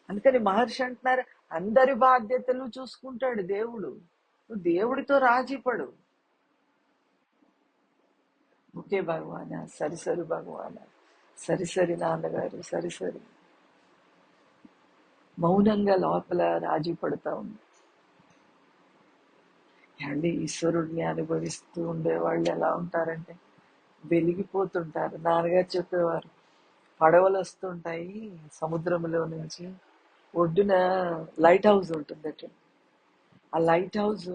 అందుకని మహర్షి అంటున్నారు, అందరి బాధ్యతలు చూసుకుంటాడు దేవుడు, నువ్వు దేవుడితో రాజీపడు. ఓకే భగవానా, సరిసరి భగవానా, సరిసరి నాన్నగారు, సరిసరి. మౌనంగా లోపల రాజీ పడుతూ ఉంది. అండి, ఈశ్వరుడిని అనుభవిస్తూ ఉండేవాళ్ళు ఎలా ఉంటారంటే వెలిగిపోతుంటారు. నాన్నగారు చెప్పేవారు, పడవలు వస్తుంటాయి సముద్రంలో నుంచి, ఒడ్డున లైట్ హౌస్ ఉంటుందట. ఆ లైట్ హౌస్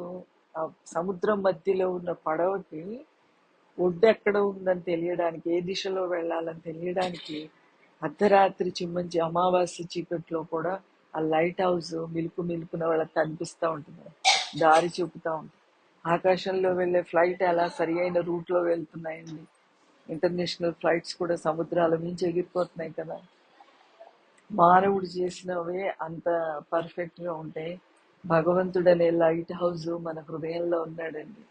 ఆ సముద్రం మధ్యలో ఉన్న పడవకి ఒడ్డు ఎక్కడ ఉందని తెలియడానికి, ఏ దిశలో వెళ్ళాలని తెలియడానికి అర్ధరాత్రి చిమ్మంచి అమావాస్య చీకట్లో కూడా ఆ లైట్ హౌస్ మిలుపున వాళ్ళకి కనిపిస్తూ ఉంటుంది, దారి చూపుతూ ఉంటుంది. ఆకాశంలో వెళ్ళే ఫ్లైట్ ఎలా సరి అయిన రూట్ లో వెళ్తున్నాయండి. ఇంటర్నేషనల్ ఫ్లైట్స్ కూడా సముద్రాల మించి ఎగిరిపోతున్నాయి కదా. మానవుడు చేసినవే అంత పర్ఫెక్ట్ గా ఉంటే భగవంతుడు అనే లైట్ హౌస్ మన హృదయంలో ఉన్నాడండి.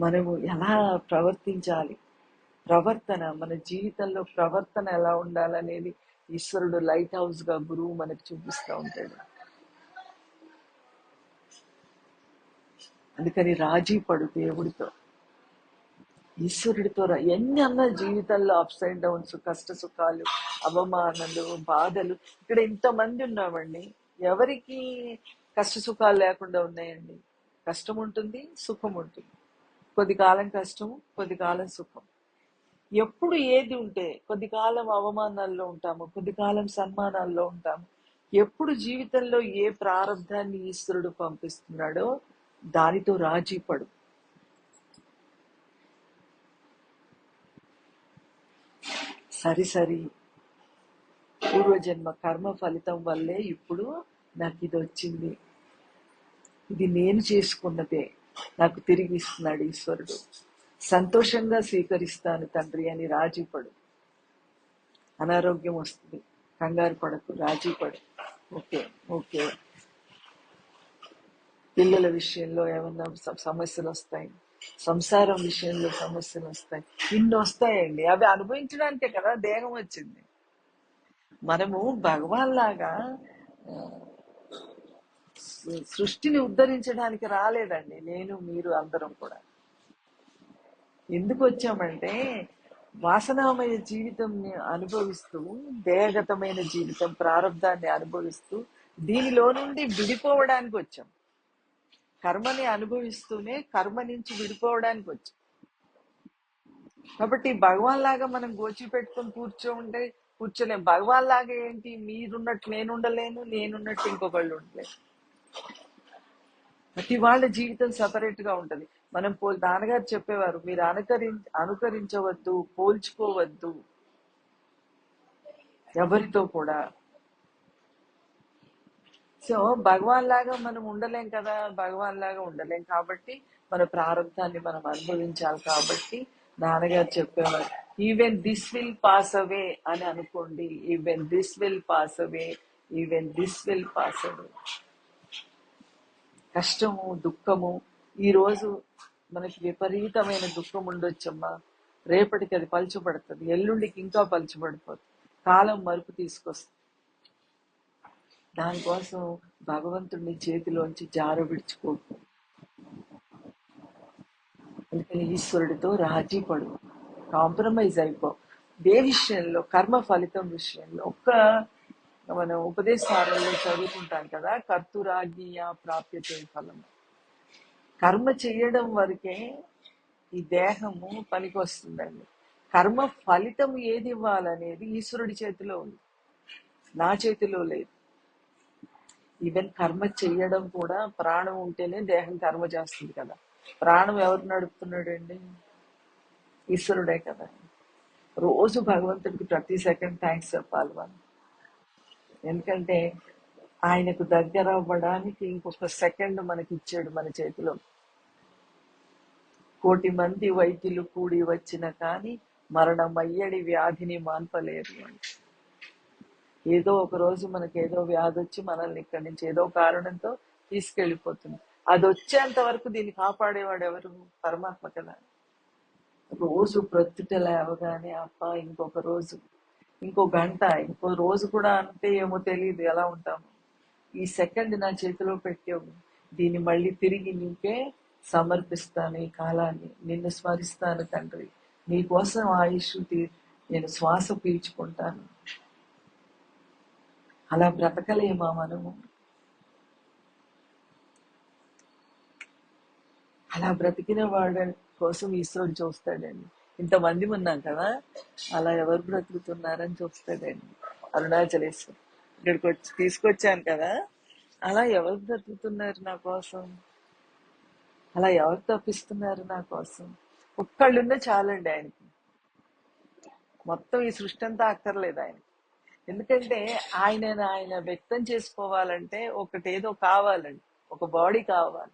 మనము ఎలా ప్రవర్తించాలి, మన జీవితంలో ప్రవర్తన ఎలా ఉండాలనేది ఈశ్వరుడు లైట్ హౌస్ గా గురువు మనకు చూపిస్తూ ఉంటాడు. అందుకని రాజీ పడు దేవుడితో, ఈశ్వరుడితో. ఎన్ని అన్న జీవితంలో అప్స్ అండ్ డౌన్స్, కష్ట సుఖాలు, అవమానాలు, బాధలు. ఇక్కడ ఇంతమంది ఉన్నామండి, ఎవరికి కష్ట సుఖాలు లేకుండా ఉన్నాయండి? కష్టం ఉంటుంది, సుఖం ఉంటుంది. కొద్ది కాలం కష్టం, కొద్ది కాలం సుఖం. ఎప్పుడు ఏది ఉంటే కొద్ది కాలం అవమానాల్లో ఉంటాము, కొద్ది కాలం సన్మానాల్లో ఉంటాము. ఎప్పుడు జీవితంలో ఏ ప్రారంధాన్ని ఈశ్వరుడు పంపిస్తున్నాడో దానితో రాజీ పడు. సరి పూర్వజన్మ కర్మ ఫలితం వల్లే ఇప్పుడు నాకు ఇది వచ్చింది, ఇది నేను చేసుకున్నదే నాకు తిరిగి ఇస్తున్నాడు ఈశ్వరుడు, సంతోషంగా స్వీకరిస్తాను తండ్రి అని రాజీపడు. అనారోగ్యం వస్తుంది, కంగారు పడకు, రాజీపడు. Okay okay. పిల్లల విషయంలో ఏమన్నా సమస్యలు వస్తాయి, సంసారం విషయంలో సమస్యలు వస్తాయి, ఇన్ని వస్తాయండి. అవి అనుభవించడానికే కదా దేహం వచ్చింది. మనము భగవాన్ లాగా సృష్టిని ఉద్ధరించడానికి రాలేదండి. నేను మీరు అందరం కూడా ఎందుకు వచ్చామంటే వాసనామయ జీవితం అనుభవిస్తూ, దేహగతమైన జీవితం ప్రారంధాన్ని అనుభవిస్తూ దీనిలో నుండి విడిపోవడానికి వచ్చాం. కర్మని అనుభవిస్తూనే కర్మ నుంచి విడిపోవడానికి వచ్చాం. కాబట్టి భగవాన్ లాగా మనం గోచి పెట్టుకొని కూర్చోలేం. భగవాన్ లాగా ఏంటి, మీరున్నట్టు నేనుండలేను, నేనున్నట్టు ఇంకొకళ్ళు ఉండలేను. ప్రతి వాళ్ళ జీవితం సపరేట్ గా ఉంటది. మనం నాన్నగారు చెప్పేవారు, మీరు అనుకరించవద్దు, పోల్చుకోవద్దు ఎవరితో కూడా. సో భగవాన్ లాగా మనం ఉండలేం కదా, భగవాన్ లాగా ఉండలేం. కాబట్టి మన ప్రారంభాన్ని మనం అనుభవించాలి. కాబట్టి నాన్నగారు చెప్పేవారు, ఈవెన్ దిస్ విల్ పాస్ అవే అని అనుకోండి. Even this will pass away, even this will pass అవే. కష్టము, దుఃఖము, ఈ రోజు మనకి విపరీతమైన దుఃఖం ఉండొచ్చమ్మా, రేపటికి అది పలుచబడుతుంది, ఎల్లుండికి ఇంకా పలుచబడిపోతుంది, కాలం మరుపు తీసుకొస్తుంది. దానికోసం భగవంతుడిని చేతిలోంచి జార విడుచుకోకు. అందుకని ఈశ్వరుడితో రాజీ పడు, కాంప్రమైజ్ అయిపో. ఏ విషయంలో, కర్మ ఫలితం విషయంలో. మనం ఉపదేశాలలో చదువుకుంటాం కదా, కర్తురాజ్ఞీయ ప్రాప్యతే ఫలం. కర్మ చేయడం వరకే ఈ దేహము పనికి వస్తుందండి. కర్మ ఫలితం ఏది ఇవ్వాలనేది ఈశ్వరుడి చేతిలో ఉంది, నా చేతిలో లేదు. ఈవెన్ కర్మ చెయ్యడం కూడా, ప్రాణం ఉంటేనే దేహం కర్మ చేస్తుంది కదా. ప్రాణం ఎవరు నడుపుతున్నాడండి? ఈశ్వరుడే కదా. రోజు భగవంతుడికి ప్రతి సెకండ్ థ్యాంక్స్ చెప్పాలి మనం. ఎందుకంటే ఆయనకు దగ్గర అవ్వడానికి ఇంకొక సెకండ్ మనకి ఇచ్చాడు మన చేతిలో. 1,000,000 మంది వైద్యులు కూడి వచ్చిన కానీ మరణమయ్యడి వ్యాధిని మాన్పలేరు అని. ఏదో ఒక రోజు మనకి ఏదో వ్యాధి వచ్చి మనల్ని ఇక్కడి నుంచి ఏదో కారణంతో తీసుకెళ్లిపోతుంది. అది వచ్చేంత వరకు దీన్ని కాపాడేవాడు ఎవరు? పరమాత్మ కదా. రోజు ప్రొద్దుట లేవగానే అప్ప ఇంకొక రోజు, ఇంకో గంట, ఇంకో రోజు కూడా అంటే ఏమో తెలియదు ఎలా ఉంటాము. ఈ సెకండ్ నా చేతిలో పెట్టావు, దీన్ని మళ్ళీ తిరిగి నీకే సమర్పిస్తాను. ఈ కాలాన్ని నిన్ను స్మరిస్తాను తండ్రి, నీకోసం ఆయుష్ నేను శ్వాస పీల్చుకుంటాను. అలా బ్రతకలేమా మనము? అలా బ్రతికిన వాడి కోసం ఈశ్వరుడు చూస్తాడండి. ఇంతమంది ఉన్నాం కదా, అలా ఎవరు బ్రతుకుతున్నారని చూస్తాడండి. అరుణాచలేశ్వర్ ఇక్కడికి వచ్చి తీసుకొచ్చాను కదా, అలా ఎవరు బ్రతుకుతున్నారు నా కోసం, అలా ఎవరు తప్పిస్తున్నారు నా కోసం. ఒక్కళ్ళున్నా చాలండి ఆయనకి. మొత్తం ఈ సృష్టి అంతా అక్కర్లేదు ఆయన. ఎందుకంటే ఆయన వ్యక్తం చేసుకోవాలంటే ఒకటేదో కావాలండి, ఒక బాడీ కావాలి.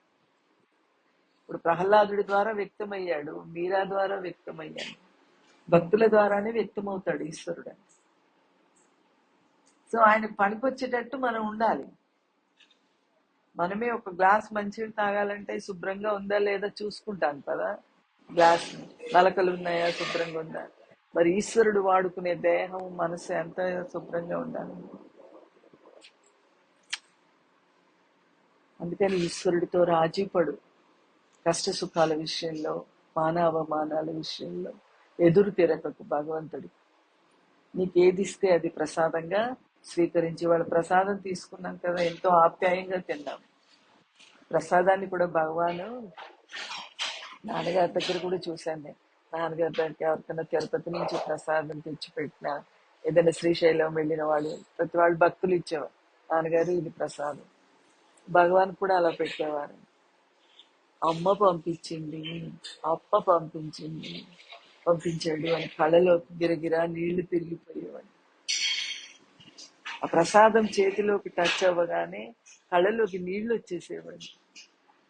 ఇప్పుడు ప్రహ్లాదుడి ద్వారా వ్యక్తమయ్యాడు, మీరా ద్వారా వ్యక్తమయ్యాడు, భక్తుల ద్వారానే వ్యక్తమవుతాడు ఈశ్వరుడు. సో ఆయన పనికొచ్చేటట్టు మనం ఉండాలి. మనమే ఒక గ్లాస్ మంచినీళ్ళు తాగాలంటే శుభ్రంగా ఉందా లేదా చూసుకుంటాం కదా, గ్లాస్ నలకలు ఉన్నాయా, శుభ్రంగా ఉందా. మరి ఈశ్వరుడు వాడుకునే దేహం, మనసు ఎంత శుభ్రంగా ఉండాలి. అందుకని ఈశ్వరుడితో రాజీ పడు. కష్ట సుఖాల విషయంలో, మానవమానాల విషయంలో ఎదురు తిరగకు. భగవంతుడి నీకేది ఇస్తే అది ప్రసాదంగా స్వీకరించి, వాళ్ళ ప్రసాదం తీసుకున్నాం కదా, ఎంతో ఆప్యాయంగా తిన్నాం. ప్రసాదాన్ని కూడా భగవాను నాన్నగారి దగ్గర కూడా చూశాను నేను. నాన్నగారి దగ్గర ఎవరికైనా తిరుపతి నుంచి ప్రసాదం తెచ్చిపెట్టిన, ఏదైనా శ్రీశైలం వెళ్ళిన వాళ్ళు ప్రతి వాళ్ళు భక్తులు ఇచ్చేవారు, నాన్నగారు ఇది ప్రసాదం. భగవాన్ కూడా అలా పెట్టేవారు. అమ్మ పంపించింది, అప్ప పంపించింది, పంపించాడు అని కళ్ళలో గిరగిరా నీళ్లు తిరిగిపోయేవాడు. ఆ ప్రసాదం చేతిలోకి టచ్ అవ్వగానే కళ్ళలోకి నీళ్లు వచ్చేసేవాడు.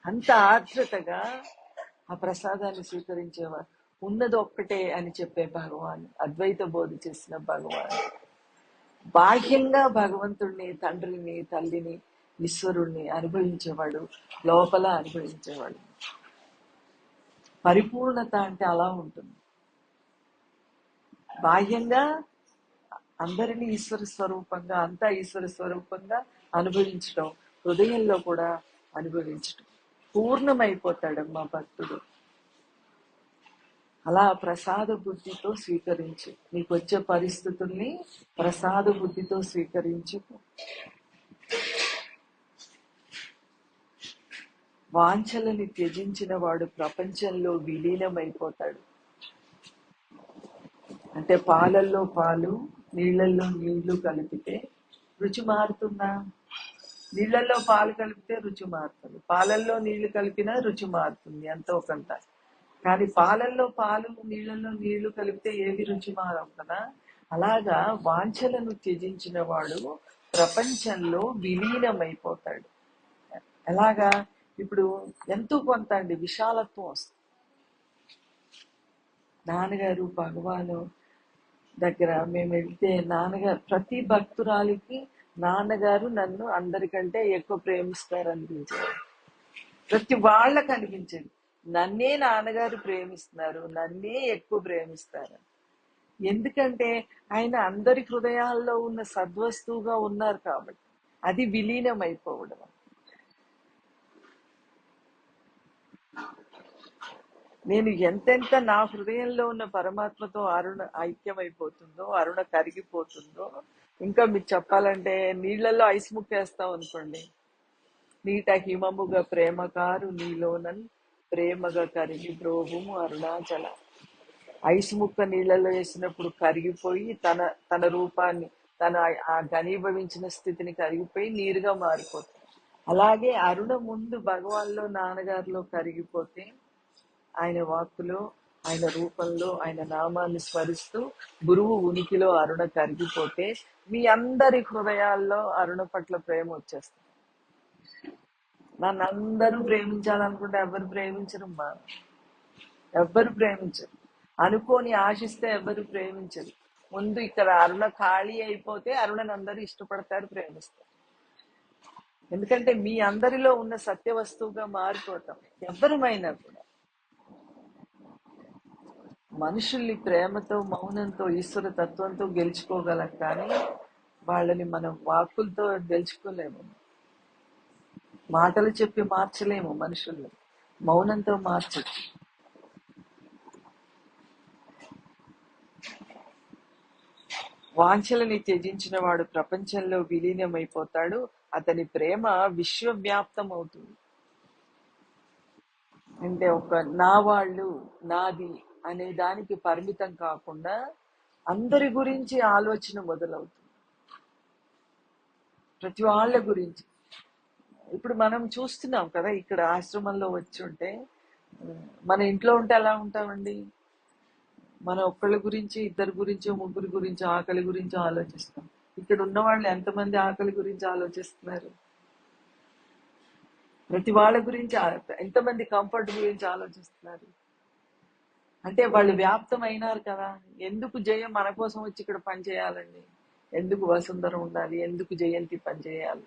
అంత ఆర్ద్రతగా ఆ ప్రసాదాన్ని స్వీకరించేవారు. ఉన్నది ఒక్కటే అని చెప్పే భగవాన్, అద్వైత బోధ చేసిన భగవాన్, బాహ్యంగా భగవంతుడిని, తండ్రిని, తల్లిని, ఈశ్వరుణ్ణి అనుభవించేవాడు, లోపల అనుభవించేవాడు. పరిపూర్ణత అంటే అలా ఉంటుంది. బాహ్యంగా అందరినీ ఈశ్వర స్వరూపంగా, అంతా ఈశ్వర స్వరూపంగా అనుభవించడం, హృదయంలో కూడా అనుభవించడం. పూర్ణమైపోతాడమ్మా భక్తుడు. అలా ప్రసాద బుద్ధితో స్వీకరించు. నీకు వచ్చే పరిస్థితుల్ని ప్రసాద బుద్ధితో స్వీకరించు. వాంఛలని త్యజించిన వాడు ప్రపంచంలో విలీనమైపోతాడు. అంటే పాలల్లో పాలు, నీళ్లలో నీళ్లు కలిపితే రుచి మారుతుందా? నీళ్లలో పాలు కలిపితే రుచి మారుతుంది, పాలల్లో నీళ్లు కలిపినా రుచి మారుతుంది ఎంతో కొంత. కానీ పాలల్లో పాలు, నీళ్లలో నీళ్లు కలిపితే ఏవి రుచి మారవు కదా. అలాగా వాంఛలను త్యజించిన వాడు ప్రపంచంలో విలీనమైపోతాడు. ఎలాగా? ఇప్పుడు ఎంతో కొంత అండి విశాలత్వం వస్తుంది. నాన్నగారు భగవాను దగ్గర మేము వెళ్తే నాన్నగారు, ప్రతి భక్తురాలికి నాన్నగారు నన్ను అందరికంటే ఎక్కువ ప్రేమిస్తారు అనిపించేది. ప్రతి వాళ్ళకి అనిపించేది నన్నే నాన్నగారు ప్రేమిస్తున్నారు, నన్నే ఎక్కువ ప్రేమిస్తారు. ఎందుకంటే ఆయన అందరి హృదయాల్లో ఉన్న సద్వస్తువుగా ఉన్నారు కాబట్టి. అది విలీనం అయిపోవడం. నేను ఎంతెంత నా హృదయంలో ఉన్న పరమాత్మతో అరుణ ఐక్యమైపోతుందో, అరుణ కరిగిపోతుందో, ఇంకా మీకు చెప్పాలంటే నీళ్లలో ఐస్ ముక్కేస్తాం అనుకోండి, నీట హిమముగా ప్రేమకారు నీలోనన్ ప్రేమగా కరిగి బ్రోహుము అరుణాచల. ఐస్ ముక్క నీళ్లలో వేసినప్పుడు కరిగిపోయి తన తన రూపాన్ని, తన ఆ ఘనీభవించిన స్థితిని కరిగిపోయి నీరుగా మారిపోతుంది. అలాగే అరుణ ముందు భగవాన్లో, నాన్నగారిలో కరిగిపోతే, ఆయన వాక్కులో, ఆయన రూపంలో, ఆయన నామాన్ని స్మరిస్తూ గురువు ఉనికిలో అరుణ కరిగిపోతే మీ అందరి హృదయాల్లో అరుణ పట్ల ప్రేమ వచ్చేస్తుంది. నన్ను అందరూ ప్రేమించాలనుకుంటే ఎవరు ప్రేమించరమ్మా, ఎవ్వరు ప్రేమించరు. అనుకోని ఆశిస్తే ఎవరు ప్రేమించరు. ముందు ఇక్కడ అరుణ ఖాళీ అయిపోతే అరుణని అందరూ ఇష్టపడతారు, ప్రేమిస్తారు. ఎందుకంటే మీ అందరిలో ఉన్న సత్య వస్తువుగా మారిపోతాం ఎవరమైనా కూడా. మనుషుల్ని ప్రేమతో, మౌనంతో, ఈశ్వర తత్వంతో గెలుచుకోగలం, కానీ వాళ్ళని మనం వాక్కులతో గెలుచుకోలేము. మాటలు చెప్పి మార్చలేము మనుషుల్ని, మౌనంతో మార్చచ్చు. వాంఛలని త్యజించిన వాడు ప్రపంచంలో విలీనమైపోతాడు. అతని ప్రేమ విశ్వవ్యాప్తం అవుతుంది. అంటే ఒక నా వాళ్ళు, నాది అనే దానికి పరిమితం కాకుండా అందరి గురించి ఆలోచన మొదలవుతుంది, ప్రతి వాళ్ళ గురించి. ఇప్పుడు మనం చూస్తున్నాం కదా, ఇక్కడ ఆశ్రమంలో వచ్చి ఉంటే, మన ఇంట్లో ఉంటే ఎలా ఉంటామండి? మన ఒక్కళ్ళ గురించి, ఇద్దరి గురించి, ముగ్గురి గురించి, ఆకలి గురించి ఆలోచిస్తాం. ఇక్కడ ఉన్న వాళ్ళు ఎంతమంది ఆకలి గురించి ఆలోచిస్తున్నారు? ప్రతి వాళ్ళ గురించి ఎంతమంది కంఫర్ట్ గురించి ఆలోచిస్తున్నారు? అంటే వాళ్ళు వ్యాప్తం అయినారు కదా. ఎందుకు జయం మన కోసం వచ్చి ఇక్కడ పనిచేయాలండి? ఎందుకు వసుంధర ఉండాలి? ఎందుకు జయంతి పనిచేయాలి?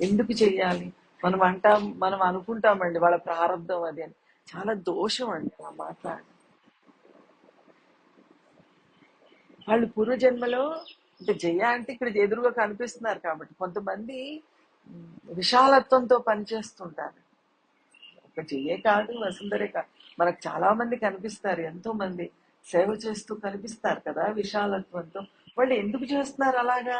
ఎందుకు చెయ్యాలి? మనం అనుకుంటామండి వాళ్ళ ప్రారంభం అది అని. చాలా దోషం అండి ఆ మాట్లాడడం. వాళ్ళు పూర్వజన్మలో, అంటే జయ అంటే ఇక్కడ ఎదురుగా కనిపిస్తున్నారు కాబట్టి, కొంతమంది విశాలత్వంతో పనిచేస్తుంటారు. ఒక జయే కాదు, వసుంధరే కాదు, మనకు చాలా మంది కనిపిస్తారు, ఎంతో మంది సేవ చేస్తూ కనిపిస్తారు కదా విశాలత్వంతో. వాళ్ళు ఎందుకు చేస్తున్నారు అలాగా?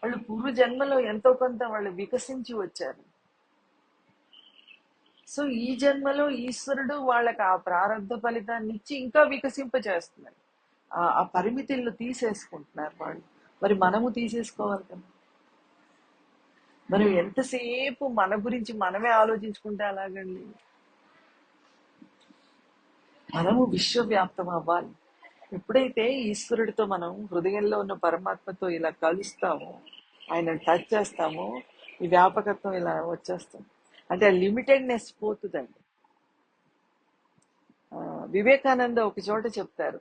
వాళ్ళు పూర్వజన్మలో ఎంతో కొంత వాళ్ళు వికసించి వచ్చారు. సో ఈ జన్మలో ఈశ్వరుడు వాళ్ళకి ఆ ప్రారంభ ఫలితాన్ని ఇచ్చి ఇంకా వికసింపజేస్తున్నారు. ఆ పరిమితులను తీసేసుకుంటున్నారు వాళ్ళు. మరి మనము తీసేసుకోవాలి కదా. మనం ఎంతసేపు మన గురించి మనమే ఆలోచించుకుంటే అలాగండి. మనము విశ్వవ్యాప్తం అవ్వాలి. ఎప్పుడైతే ఈశ్వరుడితో మనం హృదయంలో ఉన్న పరమాత్మతో ఇలా కలుస్తామో, ఆయన టచ్ చేస్తామో, ఈ వ్యాపకత్వం ఇలా వచ్చేస్తాం. అంటే ఆ లిమిటెడ్నెస్ పోతుందండి. వివేకానంద ఒక చోట చెప్తారు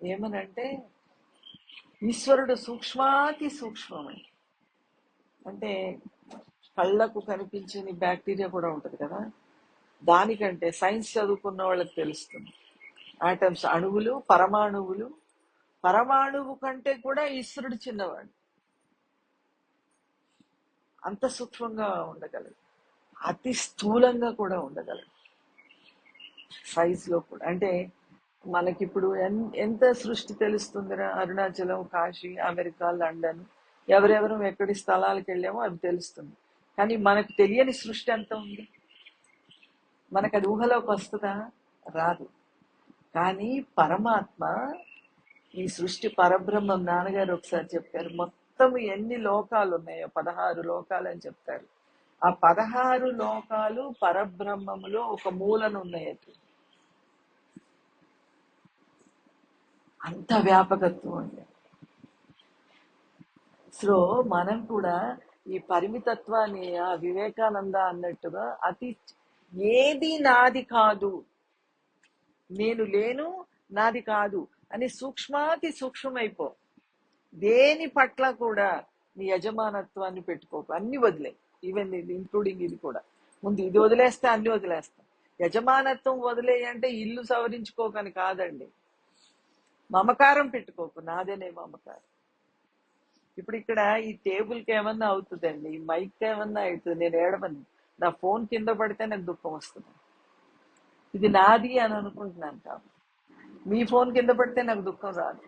ఏమనంటే, ఈశ్వరుడు సూక్ష్మాతి సూక్ష్మమని. అంటే కళ్ళకు కనిపించని బ్యాక్టీరియా కూడా ఉంటుంది కదా, దానికంటే సైన్స్ చదువుకున్న వాళ్ళకి తెలుస్తుంది. ఆటమ్స్, అణువులు, పరమాణువులు, పరమాణువు కంటే కూడా ఈశ్వరుడు చిన్నవాడు. అంత సూక్ష్మంగా ఉండగలడు. అతి స్థూలంగా కూడా ఉండగలడు సైజ్ లో కూడా. అంటే మనకిప్పుడు ఎంత సృష్టి తెలుస్తుందిరా, అరుణాచలం, కాశీ, అమెరికా, లండన్, ఎవరెవరు ఎక్కడి స్థలాలకు వెళ్ళామో అవి తెలుస్తుంది. కానీ మనకు తెలియని సృష్టి ఎంత ఉంది, మనకు అది ఊహలోకి వస్తుందా? రాదు. కానీ పరమాత్మ, ఈ సృష్టి పరబ్రహ్మం, నాన్నగారు ఒకసారి చెప్పారు, మొత్తం ఎన్ని లోకాలు ఉన్నాయో 16 లోకాలు అని చెప్తారు. ఆ 16 లోకాలు పరబ్రహ్మములో ఒక మూలన ఉన్నాయి. అంత వ్యాపకత్వం ఉంది. సో మనం కూడా ఈ పరిమితత్వాన్ని, ఆ వివేకానంద అన్నట్టుగా, అతి ఏది నాది కాదు, నేను లేను, నాది కాదు అని సూక్ష్మాతి సూక్ష్మమైపో. దేని పట్ల కూడా నీ యజమానత్వాన్ని పెట్టుకోకు, అన్ని వదిలే. ఈవెన్ ఇది ఇంక్లూడింగ్ ఇది కూడా. ముందు ఇది వదిలేస్తే అన్ని వదిలేస్తాం. యజమానత్వం వదిలేయంటే ఇల్లు సవరించుకోకని కాదండి. మమకారం పెట్టుకోకు, నాదేనే మమకారం. ఇప్పుడు ఇక్కడ ఈ టేబుల్కి ఏమన్నా అవుతుందండి, ఈ మైక్ ఏమన్నా అవుతుంది, నేను ఏడవని. నా ఫోన్ కింద పడితే నాకు దుఃఖం వస్తుంది. ఇది నాది అని అనుకుంటున్నాను కాబట్టి. మీ ఫోన్ కింద పడితే నాకు దుఃఖం రాదు.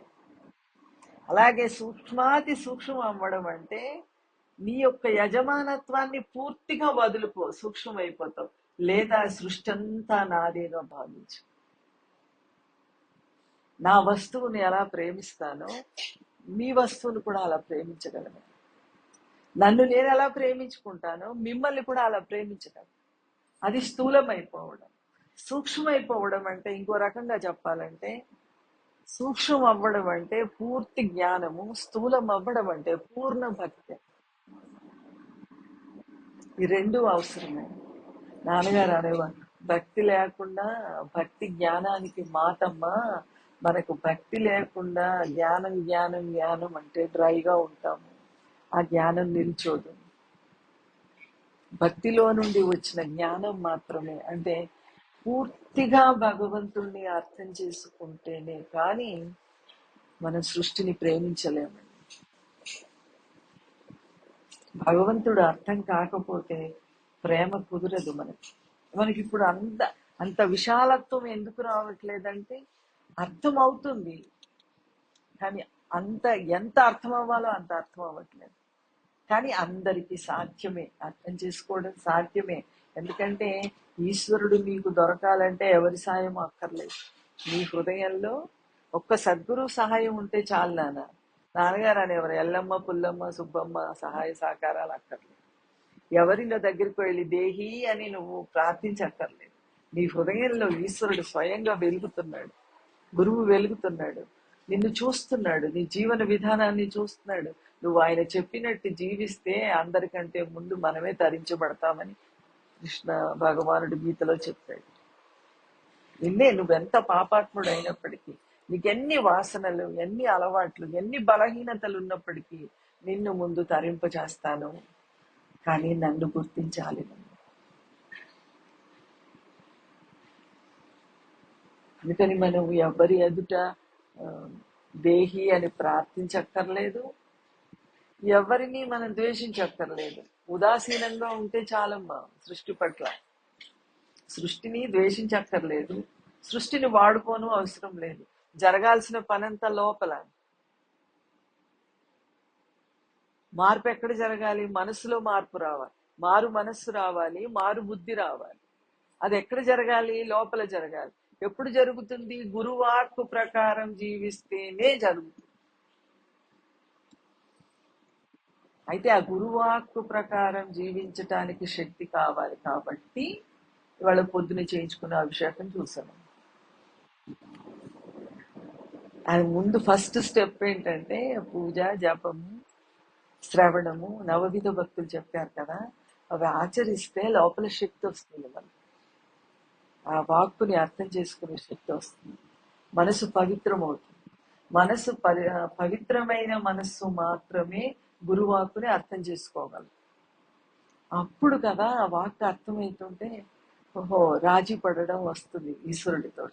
అలాగే సూక్ష్మాతి సూక్ష్మం అవ్వడం అంటే నీ యొక్క యజమానత్వాన్ని పూర్తిగా వదులుకో, సూక్ష్మమైపోతావు. లేదా సృష్టి అంతా నాదేగా భావించు. నా వస్తువుని ఎలా ప్రేమిస్తానో మీ వస్తువును కూడా అలా ప్రేమించగలను. నన్ను నేను ఎలా ప్రేమించుకుంటానో మిమ్మల్ని కూడా అలా ప్రేమించగలను. అది స్థూలమైపోవడం. సూక్ష్మమైపోవడం అంటే, ఇంకో రకంగా చెప్పాలంటే, సూక్ష్మం అవ్వడం అంటే పూర్తి జ్ఞానము, స్థూలం అవ్వడం అంటే పూర్ణ భక్తి. ఈ రెండు అవసరమే. నాన్నగారు అనేవారు, భక్తి లేకుండా, భక్తి జ్ఞానానికి మాటమ్మ, మనకు భక్తి లేకుండా జ్ఞానం జ్ఞానం జ్ఞానం అంటే డ్రైగా ఉంటాము, ఆ జ్ఞానం నిల్చోదు. భక్తిలో నుండి వచ్చిన జ్ఞానం మాత్రమే, అంటే పూర్తిగా భగవంతుణ్ణి అర్థం చేసుకుంటేనే కానీ మనం సృష్టిని ప్రేమించలేమండి. భగవంతుడు అర్థం కాకపోతే ప్రేమ కుదరదు మనకి. మనకి ఇప్పుడు అంత విశాలత్వం ఎందుకు రావట్లేదంటే, అర్థం అవుతుంది కానీ ఎంత అర్థం అవ్వాలో అంత అర్థం అవ్వట్లేదు. కానీ అందరికీ సాధ్యమే, అర్థం చేసుకోవడం సాధ్యమే. ఎందుకంటే ఈశ్వరుడు మీకు దొరకాలంటే ఎవరి సాయం అక్కర్లేదు. మీ హృదయంలో ఒక్క సద్గురు సహాయం ఉంటే చాలు. నాన్నగారు అనేవారు, ఎల్లమ్మ, పుల్లమ్మ, సుబ్బమ్మ సహాయ సహకారాలు అక్కర్లేదు. ఎవరిలో దగ్గరికి వెళ్ళి దేహి అని నువ్వు ప్రార్థించక్కర్లేదు. నీ హృదయంలో ఈశ్వరుడు స్వయంగా వెలుగుతున్నాడు, గురువు వెలుగుతున్నాడు, నిన్ను చూస్తున్నాడు, నీ జీవన విధానాన్ని చూస్తున్నాడు. నువ్వు ఆయన చెప్పినట్టు జీవిస్తే అందరికంటే ముందు మనమే తరించబడతామని కృష్ణ భగవానుడు గీతలో చెప్పాడు. నిన్నే, నువ్వెంత పాపాత్ముడు అయినప్పటికీ, నీకెన్ని వాసనలు, ఎన్ని అలవాట్లు, ఎన్ని బలహీనతలు ఉన్నప్పటికీ నిన్ను ముందు తరింపజేస్తాను. కానీ నన్ను గుర్తించాలి. అందుకని మనం ఎవరి ఎదుట దేహి అని ప్రార్థించక్కర్లేదు, ఎవరిని మనం ద్వేషించక్కర్లేదు. ఉదాసీనంగా ఉంటే చాలమ్మా సృష్టి పట్ల. సృష్టిని ద్వేషించక్కర్లేదు, సృష్టిని వాడుకోను అవసరం లేదు. జరగాల్సిన పనంతా లోపల. మార్పు ఎక్కడ జరగాలి? మనసులో మార్పు రావాలి, మారు మనస్సు రావాలి, మారు బుద్ధి రావాలి. అది ఎక్కడ జరగాలి? లోపల జరగాలి. ఎప్పుడు జరుగుతుంది? గురువాక్కు ప్రకారం జీవిస్తేనే జరుగుతుంది. అయితే ఆ గురువాక్కు ప్రకారం జీవించటానికి శక్తి కావాలి కాబట్టి ఇవాళ పొద్దున చేయించుకున్న అభిషేకం చూసాను. అది ముందు ఫస్ట్ స్టెప్ ఏంటంటే పూజ, జపము, శ్రవణము, నవవిధ భక్తులు చెప్పారు కదా, అవి ఆచరిస్తే లోపల శక్తి వస్తుంది. మనకి ఆ వాక్కుని అర్థం చేసుకునే శక్తి వస్తుంది. మనసు పవిత్రమవుతుంది. మనసు పవిత్రమైన మనస్సు మాత్రమే గురువాక్కుని అర్థం చేసుకోగలదు. అప్పుడు కదా ఆ వాక్కు అర్థమవుతుంటే ఓహో రాజీ పడడం వస్తుంది ఈశ్వరుడితో.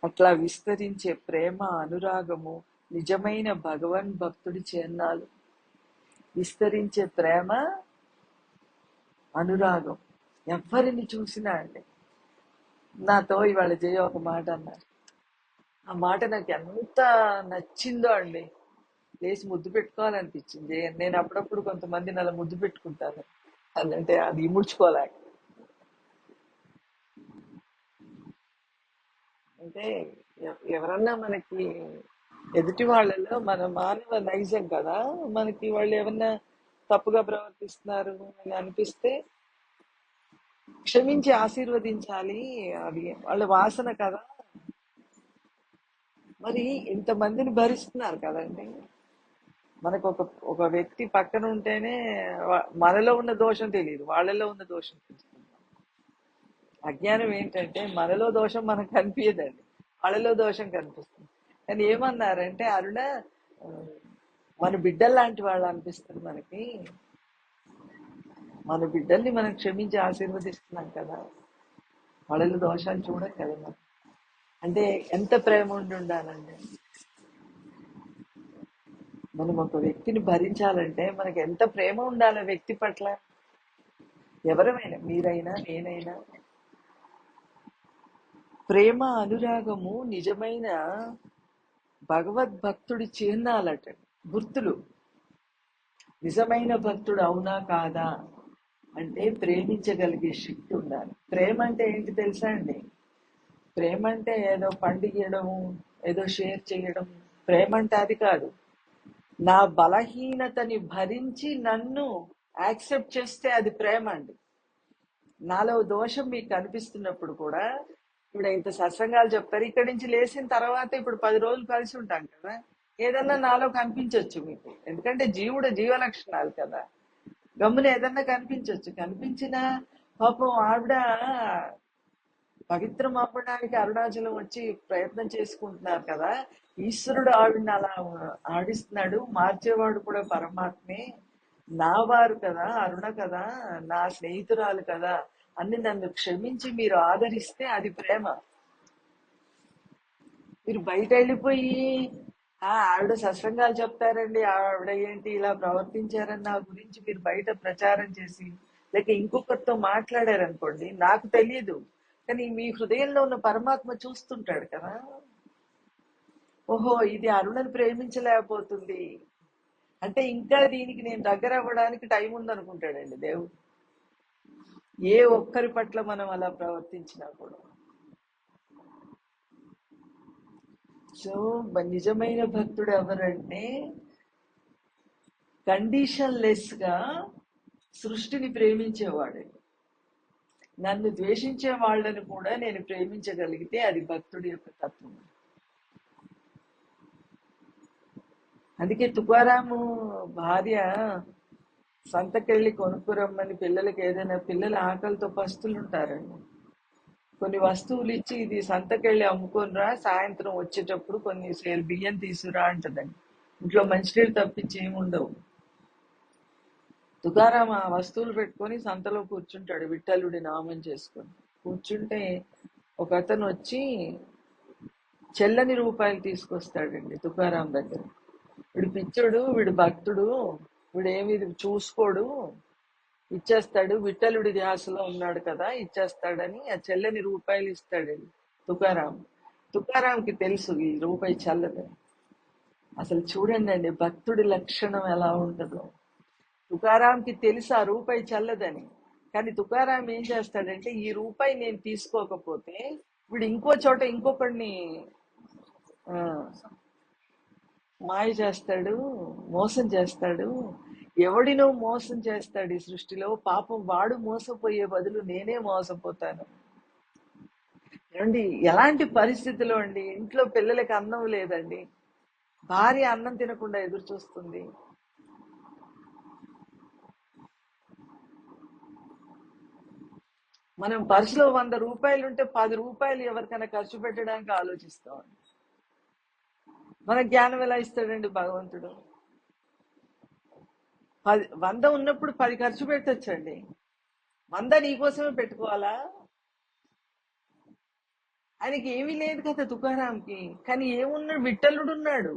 అట్లా విస్తరించే ప్రేమ, అనురాగము నిజమైన భగవన్ భక్తుడి చిహ్నాలు. విస్తరించే ప్రేమ, అనురాగం ఎవరిని చూసినా అండి. నాతో ఇవాళ జయ ఒక మాట అన్నారు. ఆ మాట నాకు ఎంత నచ్చిందో అండి. లేచి ముద్దు పెట్టుకోవాలనిపించింది. నేను అప్పుడప్పుడు కొంతమందిని అలా ముద్దు పెట్టుకుంటాను. అదంటే అది ఇముడ్చుకోలేక. అంటే ఎవరన్నా మనకి ఎదుటి వాళ్ళలో మన మానవ నైజం కదా, మనకి వాళ్ళు ఏమన్నా తప్పుగా ప్రవర్తిస్తున్నారు అని అనిపిస్తే క్షమించి ఆశీర్వదించాలి. అది వాళ్ళ వాసన కదా. మరి ఇంతమందిని భరిస్తున్నారు కదండి. మనకు ఒక ఒక వ్యక్తి పక్కన ఉంటేనే మనలో ఉన్న దోషం తెలియదు, వాళ్ళలో ఉన్న దోషం తెలుస్తుంది. అజ్ఞానం ఏంటంటే మనలో దోషం మనకు కనిపించదండి, వాళ్ళలో దోషం కనిపిస్తుంది. కానీ ఏమన్నారంటే అరుణ, ఆ, మన బిడ్డల్లాంటి వాళ్ళు అనిపిస్తుంది మనకి. మన బిడ్డల్ని మనం క్షమించి ఆశీర్వదిస్తున్నాం కదా, వాళ్ళలో దోషాలు చూడం కదా మనం. అంటే ఎంత ప్రేమ ఉండి ఉండాలండి. మనం ఒక వ్యక్తిని భరించాలంటే మనకి ఎంత ప్రేమ ఉండాలి ఆ వ్యక్తి పట్ల. ఎవరమైనా, మీరైనా నేనైనా. ప్రేమ, అనురాగము నిజమైన భగవద్భక్తుడి చిహ్నాలట, గుర్తులు. నిజమైన భక్తుడు అవునా కాదా అంటే ప్రేమించగలిగే శక్తి ఉండాలి. ప్రేమ అంటే ఏంటి తెలుసా అండి? ప్రేమ అంటే ఏదో పండిగడము, ఏదో షేర్ చేయడం. ప్రేమ అంటే అది కాదు. నా బలహీనతని భరించి నన్ను యాక్సెప్ట్ చేస్తే అది ప్రేమ అండి. నాలో దోషం మీకు కనిపిస్తున్నప్పుడు కూడా, ఇప్పుడు ఇంత సత్సంగాలు చెప్తారు, ఇక్కడి నుంచి లేచిన తర్వాత ఇప్పుడు 10 రోజులు కలిసి ఉంటాం కదా, ఏదన్నా నాలో కనిపించవచ్చు మీకు. ఎందుకంటే జీవుడు జీవ లక్షణాలు కదా. గమ్మున ఏదన్నా కనిపించవచ్చు. కనిపించినా పాపం ఆవిడ పవిత్రం అవ్వడానికి అరుణాచలం వచ్చి ప్రయత్నం చేసుకుంటున్నారు కదా, ఈశ్వరుడు ఆవిడని అలా ఆడిస్తున్నాడు. మార్చేవాడు కూడా పరమాత్మే. నా వారు కదా, అరుణ కదా, నా స్నేహితురాలు కదా అని నన్ను క్షమించి మీరు ఆదరిస్తే అది ప్రేమ. మీరు బయట వెళ్ళిపోయి ఆవిడ సత్సంగాలు చెప్తారండి, ఆవిడ ఏంటి ఇలా ప్రవర్తించారని నా గురించి మీరు బయట ప్రచారం చేసి లేక ఇంకొకరితో మాట్లాడారనుకోండి, నాకు తెలియదు కానీ మీ హృదయంలో ఉన్న పరమాత్మ చూస్తుంటాడు కదా. ఓహో ఇది అరుణని ప్రేమించలేకపోతుంది అంటే ఇంకా దీనికి నేను దగ్గర అవ్వడానికి టైం ఉందనుకుంటాడండి దేవుడు. ఏ ఒక్కరి పట్ల మనం అలా ప్రవర్తించినా కూడా. సో నిజమైన భక్తుడు ఎవరంటే కండిషన్ లెస్ గా సృష్టిని ప్రేమించేవాడు. నన్ను ద్వేషించే వాళ్ళని కూడా నేను ప్రేమించగలిగితే అది భక్తుడి యొక్క తత్వం. అందుకే తుకారాము భార్య సంతకెళ్ళి కొనుక్కురమ్మని పిల్లలకి, ఏదైనా పిల్లల ఆకలితో పస్తులు ఉంటారండి, కొన్ని వస్తువులు ఇచ్చి ఇది సంతకెళ్ళి అమ్ముకొనిరా, సాయంత్రం వచ్చేటప్పుడు కొన్ని సేరు బియ్యం తీసుకురా అంటదండి. ఇంట్లో మంచినీళ్ళు తప్పించి ఏమి ఉండవు. తుకారాం ఆ వస్తువులు పెట్టుకొని సంతలో కూర్చుంటాడు, విఠలుడి నామం చేసుకొని కూర్చుంటే ఒక అతను వచ్చి చెల్లని రూపాయలు తీసుకొస్తాడండి తుకారాం దగ్గర. వీడు పిచ్చుడు, వీడు భక్తుడు, వీడు ఏమి చూసుకోడు, ఇచ్చేస్తాడు, విఠలుడి ధ్యాసలో ఉన్నాడు కదా ఇచ్చేస్తాడని ఆ చెల్లని రూపాయలు ఇస్తాడండి తుకారాం. తుకారాంకి తెలుసు ఈ రూపాయి చల్లదని. అసలు చూడండి అండి భక్తుడి లక్షణం ఎలా ఉండదు. తుకారాంకి తెలుసు ఆ రూపాయి చల్లదని, కానీ తుకారాం ఏం చేస్తాడంటే ఈ రూపాయి నేను తీసుకోకపోతే వీడు ఇంకో చోట ఇంకొకడిని ఆ, మాయ చేస్తాడు, మోసం చేస్తాడు. ఎవడినో మోసం చేస్తాడు ఈ సృష్టిలో. పాపం వాడు మోసపోయే బదులు నేనే మోసపోతాను. ఏమండి ఎలాంటి పరిస్థితిలో అండి, ఇంట్లో పిల్లలకి అన్నం లేదండి, భార్య అన్నం తినకుండా ఎదురు చూస్తుంది. మనం పర్సులో 100 రూపాయలు ఉంటే 10 రూపాయలు ఎవరికైనా ఖర్చు పెట్టడానికి ఆలోచిస్తాం. మన జ్ఞానం ఎలా ఇస్తాడండి భగవంతుడు? 100 ఉన్నప్పుడు 10 ఖర్చు పెట్టొచ్చండి. 100 నీకోసమే పెట్టుకోవాలా? ఆయనకి ఏమీ లేదు కదా తుకారాంకి, కానీ ఏమున్నాడు, విఠలుడు ఉన్నాడు.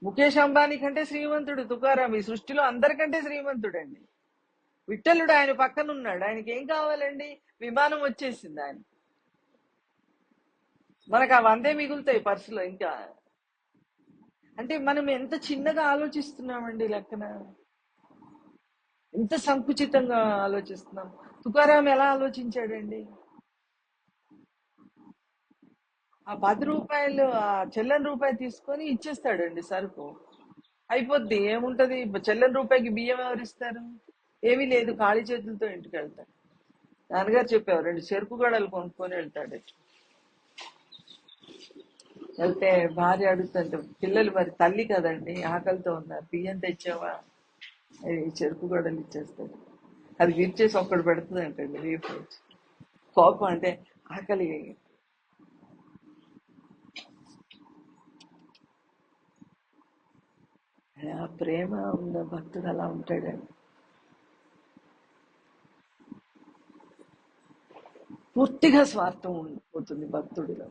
ముఖేష్ అంబానీ కంటే శ్రీమంతుడు తుకారాం, ఈ సృష్టిలో అందరికంటే శ్రీమంతుడండి. విఠలుడు ఆయన పక్కన ఉన్నాడు. ఆయనకి ఏం కావాలండి? విమానం వచ్చేసింది ఆయన. మనకు ఆ 100 మిగులుతాయి పర్సులో ఇంకా. అంటే మనం ఎంత చిన్నగా ఆలోచిస్తున్నామండి లెక్కన, ఎంత సంకుచితంగా ఆలోచిస్తున్నాం. తుకారాం ఎలా ఆలోచించాడండి? ఆ 10 రూపాయలు, ఆ చెల్లని రూపాయి తీసుకొని ఇచ్చేస్తాడండి సరుకు, అయిపోద్ది. ఏముంటది, చెల్లని రూపాయికి బియ్యం ఎవరిస్తారు? ఏమీ లేదు, ఖాళీ చేతులతో ఇంటికి వెళ్తాడు. నాన్నగారు చెప్పారు 2 చెరుకు గడలు కొనుక్కొని వెళ్తాడు. వెళ్తే భార్య అడుగుతుంటే, పిల్లలు మరి తల్లి కదండి, ఆకలితో ఉన్నారు, బియ్యం తెచ్చావా? ఈ చెరుకు గడలు ఇచ్చేస్తాడు. అది విరిచేసి ఒక్కడు పెడుతుంది అంటండి రేపు. కోపం అంటే ఆకలి. ఆ ప్రేమ ఉన్న భక్తుడు అలా ఉంటాడండి. పూర్తిగా స్వార్థం ఉండిపోతుంది భక్తుడిలో.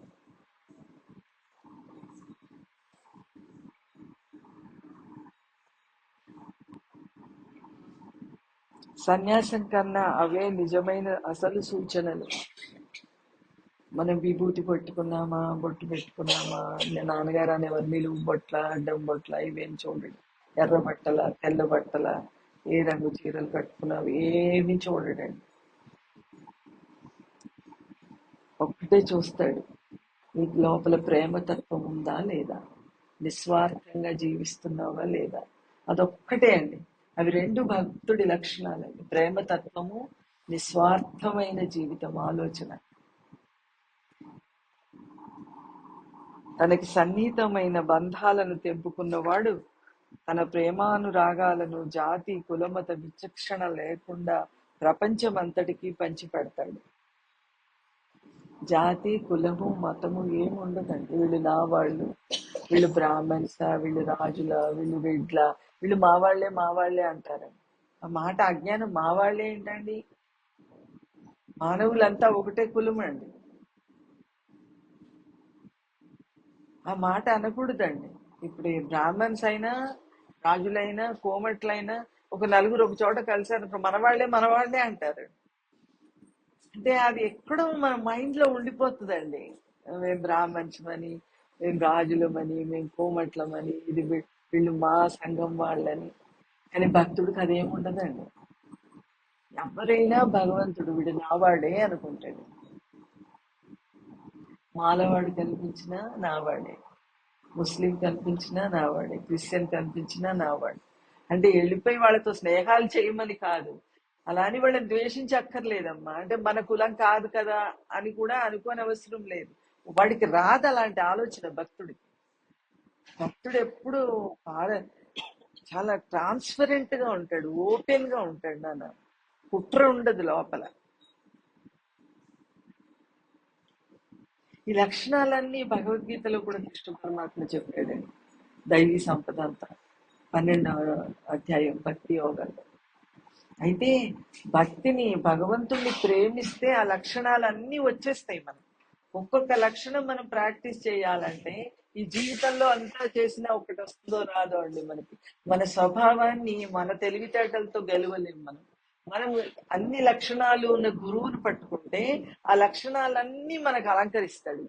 సన్యాసం కన్నా అవే నిజమైన అసలు సూచనలు. మనం విభూతి పెట్టుకున్నామా, బొట్టు పెట్టుకున్నామా, నాన్నగారు అనేవారు నిలువు బొట్ల, అడ్డం బొట్ల, ఇవేం చూడండి. ఎర్ర బట్టల, తెల్ల బట్టల, ఏ రంగు చీరలు కట్టుకున్నావు, ఏమి చూడడండి. ఒక్కటే చూస్తాడు, నీకు లోపల ప్రేమతత్వం ఉందా లేదా, నిస్వార్థంగా జీవిస్తున్నావా లేదా. అదొక్కటే అండి. అవి 2 భక్తుడి లక్షణాలండి: ప్రేమతత్వము, నిస్వార్థమైన జీవితం ఆలోచన. తనకి సన్నిహితమైన బంధాలను తెంపుకున్నవాడు తన ప్రేమానురాగాలను జాతి కులమత విచక్షణ లేకుండా ప్రపంచమంతటికీ పంచిపెడతాడు. జాతి కులము మతము ఏముండదండి. వీళ్ళు నా వాళ్ళు, వీళ్ళు బ్రాహ్మణ్స, వీళ్ళు రాజుల, వీళ్ళు రెడ్ల, వీళ్ళు మా వాళ్ళే అంటారండి. ఆ మాట అజ్ఞానం. మా వాళ్ళే ఏంటండి, మానవులంతా ఒకటే కులం అండి. ఆ మాట అనకూడదండి. ఇప్పుడు ఈ బ్రాహ్మణ్స్ అయినా, రాజులైనా, కోమట్లైనా ఒక నలుగురు ఒక చోట కలిసారు, మన వాళ్ళే అంటారు. అంటే అది ఎక్కడో మన మైండ్ లో ఉండిపోతుందండి. మేము బ్రాహ్మణ్స్మని, మేము రాజులమని, మేము కోమట్లమని, ఇది వీళ్ళు మా సంఘం వాళ్ళని. కానీ భక్తుడికి అదేం ఉండదండి. ఎవరైనా భగవంతుడు వీడు నావాడే అనుకుంటాడు. మాలవాడు కనిపించినా నావాడే, ముస్లిం కనిపించినా నావాడే, క్రిస్టియన్ కనిపించినా నావాడే. అంటే వెళ్ళిపోయి వాళ్ళతో స్నేహాలు చేయమని కాదు, అలా అని వాళ్ళని ద్వేషించక్కర్లేదమ్మా. అంటే మన కులం కాదు కదా అని కూడా అనుకోని అవసరం లేదు. వాడికి రాదు అలాంటి ఆలోచన భక్తుడికి. భక్తుడు ఎప్పుడు చాలా ట్రాన్స్పరెంట్ గా ఉంటాడు, ఓపెన్ గా ఉంటాడు. నాన్న కుట్ర ఉండదు లోపల. ఈ లక్షణాలన్నీ భగవద్గీతలో కూడా కృష్ణ పరమాత్మ చెప్పాడండి. దైవీ సంపద అంతా 12వ అధ్యాయం భక్తి యోగంలో. అయితే భక్తిని, భగవంతుణ్ణి ప్రేమిస్తే ఆ లక్షణాలన్నీ వచ్చేస్తాయి మనం. ఒక్కొక్క లక్షణం మనం ప్రాక్టీస్ చేయాలంటే ఈ జీవితంలో అంతా చేసినా ఒకటి వస్తుందో రాదో అండి మనకి. మన స్వభావాన్ని మన తెలివితేటలతో గెలవలేం మనం. మనం అన్ని లక్షణాలు ఉన్న గురువుని పట్టుకుంటే ఆ లక్షణాలన్నీ మనకు అలంకరిస్తాడు.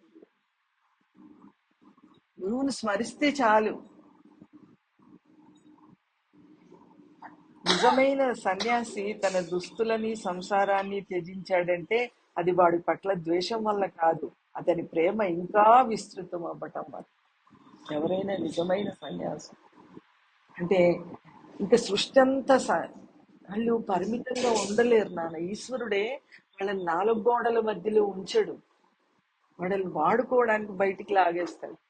గురువుని స్మరిస్తే చాలు. నిజమైన సన్యాసి తన దుస్తులని సంసారాన్ని త్యజించాడంటే అది వాడి పట్ల ద్వేషం వల్ల కాదు, అతని ప్రేమ ఇంకా విస్తృతం అవ్వటం వల్ల. ఎవరైనా నిజమైన సన్యాసం అంటే ఇంకా సృష్టి అంతా వాళ్ళు పరిమితంగా ఉండలేరు నాన్న. ఈశ్వరుడే వాళ్ళని నాలుగు గోడల మధ్యలో ఉంచడు, వాళ్ళని వాడుకోవడానికి బయటికి లాగేస్తాడు.